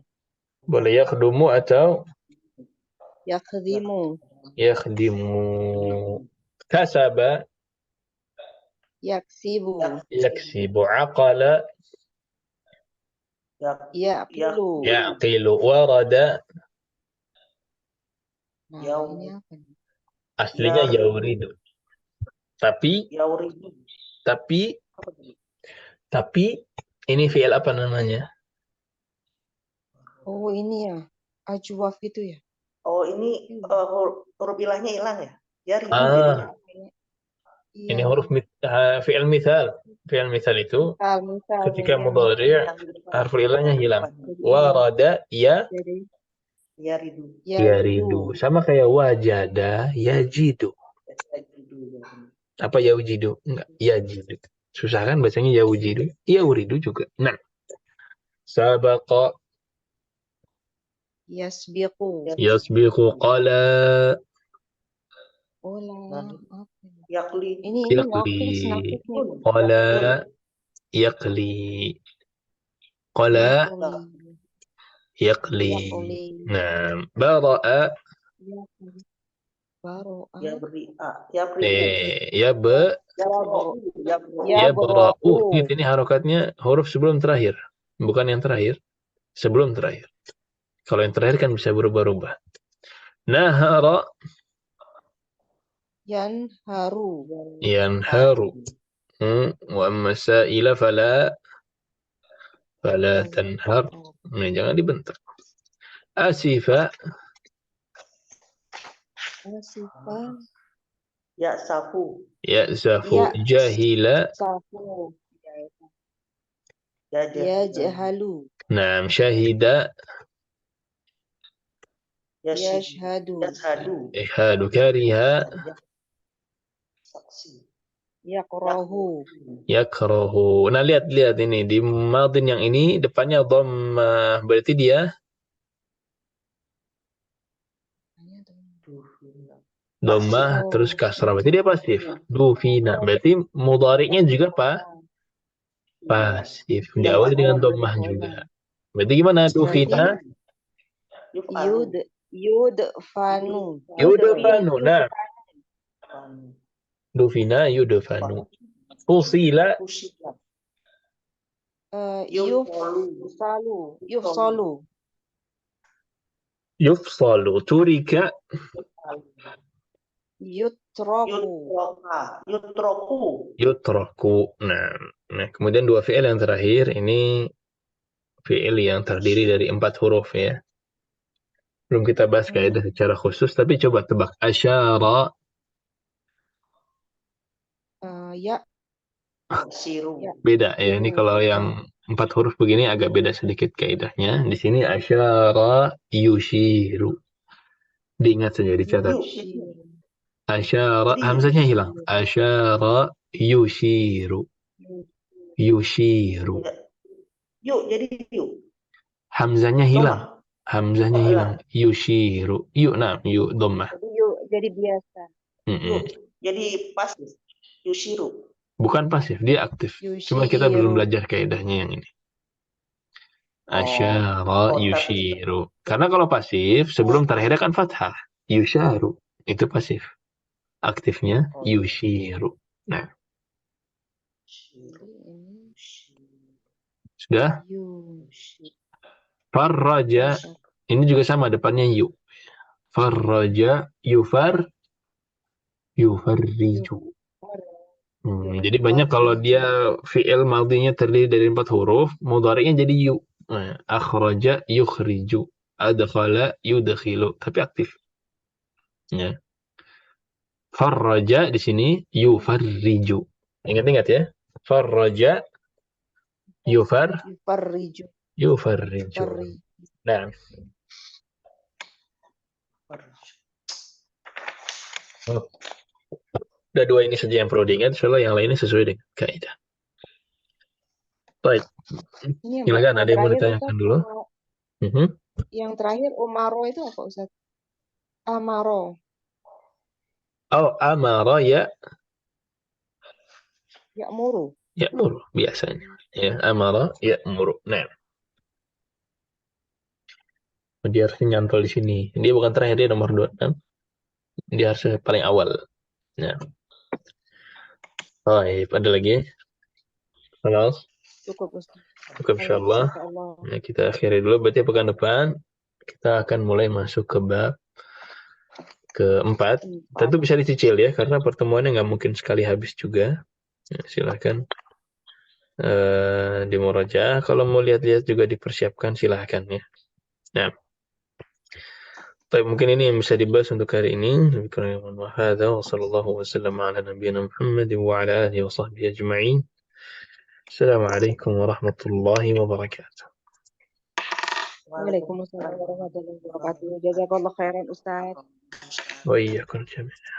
[SPEAKER 1] Boleh yakhdumu atau
[SPEAKER 3] Yakhdimu.
[SPEAKER 1] yakhdimu. Kasaba
[SPEAKER 3] Yaksibu.
[SPEAKER 1] yaksibu. Aqala
[SPEAKER 3] Yaqilu.
[SPEAKER 1] yaqilu. Warada
[SPEAKER 3] Nah, ini apa nih?
[SPEAKER 1] aslinya yauridu. Tapi ini fi'il apa namanya?
[SPEAKER 3] Oh, ini ya. Ajwaf itu ya.
[SPEAKER 2] Oh, ini huruf ilahnya hilang ya? Yaridu
[SPEAKER 1] Ah.
[SPEAKER 2] jadinya.
[SPEAKER 3] Iya.
[SPEAKER 1] Ini huruf fi'il mithal. Fi'il mithal itu
[SPEAKER 3] Misal,
[SPEAKER 1] ketika
[SPEAKER 3] ya.
[SPEAKER 1] mudhari' harf ilahnya hilang. Warada
[SPEAKER 3] Jadi
[SPEAKER 2] Yaridu.
[SPEAKER 1] yaridu. Sama kayak wajada yajidu. Apa yaujidu? Enggak, yajidu. Susah kan bacanya yaujidu? Yauridu juga. Nah. Sabaqa
[SPEAKER 3] Yasbiqu.
[SPEAKER 1] yasbiqu qala
[SPEAKER 2] Yakli.
[SPEAKER 3] Ini
[SPEAKER 1] yaqli. Qala yaqli. Qala yaqli. Nah, bara'a yabra'u. Ini harokatnya huruf sebelum terakhir, bukan yang terakhir. Sebelum terakhir. Kalau yang terakhir kan bisa berubah-ubah. Nahara yanharu. Wa amma sa'ila fala tanhar. Nah, jangan dibentak. Asifa
[SPEAKER 2] Ya'safu.
[SPEAKER 1] Jahila
[SPEAKER 3] Yajhalu.
[SPEAKER 1] Naam. Syahida
[SPEAKER 3] Yashhadu.
[SPEAKER 1] ihadu. Kariha
[SPEAKER 3] Yaqrahu.
[SPEAKER 1] Yakrahu. Nah, lihat ini di madin yang ini depannya dhammah. Berarti dia dhammah
[SPEAKER 3] Oh.
[SPEAKER 1] terus kasrah. Berarti dia pasif. Dufina. Berarti mudhari'nya juga pasif. Diawali dengan dhammah juga. Berarti gimana dufina?
[SPEAKER 3] Yudfanu.
[SPEAKER 1] Yudfanu. Nah, dufina yudfanu. Fusila
[SPEAKER 3] Yufsalu.
[SPEAKER 1] yufsalu. Turika yutraku. Nah, kemudian dua fi'il yang terakhir ini fi'il yang terdiri dari 4 huruf ya. Belum kita bahas kaidah secara khusus, tapi coba tebak. Asyara.
[SPEAKER 3] Ya.
[SPEAKER 1] Beda ya. Ini kalau yang 4 huruf begini agak beda sedikit kaidahnya. Di sini asyara yushiru. Diingat saja, dicatat. Asyara, hamzahnya hilang. Asyara yushiru. Yushiru.
[SPEAKER 2] Yuk, jadi yuk.
[SPEAKER 1] Hamzahnya hilang. Hamzahnya hilang. Yushiru. Yuk, nah, yuk, dhammah.
[SPEAKER 3] Yuk, jadi biasa.
[SPEAKER 2] Yuk, jadi pasif. Yushiru.
[SPEAKER 1] Bukan pasif, dia aktif. Cuma kita belum belajar kaidahnya yang ini. Asyara yushiru. Karena kalau pasif, sebelum terakhirnya kan fathah. Yusharu. Itu pasif. Aktifnya yushiru. Nah. Sudah? Farraja. Ini juga sama, depannya yu. Farraja yufarriju. Jadi banyak kalau dia fi'il madhinya terdiri dari 4 huruf, mudhari'nya jadi yu. Nah, akhraja yukhriju, adkhala yudkhilu, tapi aktif. Ya. Farraja di sini yufarriju. Ingat-ingat ya. Farraja yufarriju. Nah. Udah 2 ini saja yang perlu diingat, soalnya yang lainnya sesuai dengan kaidah. Baik. Silakan, ada yang mau ditanyakan dulu?
[SPEAKER 3] Yang terakhir umaro itu apa, Ustaz? Amaro.
[SPEAKER 1] Oh, amara ya.
[SPEAKER 3] Ya'muru.
[SPEAKER 1] Ya'muru biasanya. Ya, amara ya'muru. Nah. Dia harusnya nyantol di sini. Dia bukan terakhir, dia nomor 26. Dia harusnya paling awal. Nah. Baik, ada lagi? Kelas?
[SPEAKER 3] Cukup, Ustaz.
[SPEAKER 1] Cukup, insyaallah. Nah, kita akhiri dulu. Berarti pekan depan kita akan mulai masuk ke bab keempat. Tentu bisa dicicil ya, karena pertemuannya nggak mungkin sekali habis juga. Nah, silahkan di murajaah. Kalau mau lihat-lihat juga dipersiapkan, silahkan ya. Nah, baik, mungkin ini yang bisa dibahas untuk hari ini. Wassalamualaikum warahmatullahi wabarakatuh.
[SPEAKER 3] Waalaikumsalam warahmatullahi wabarakatuh. Jazakallah khairan, Ustaz.
[SPEAKER 1] Wa iyyakum jami'an.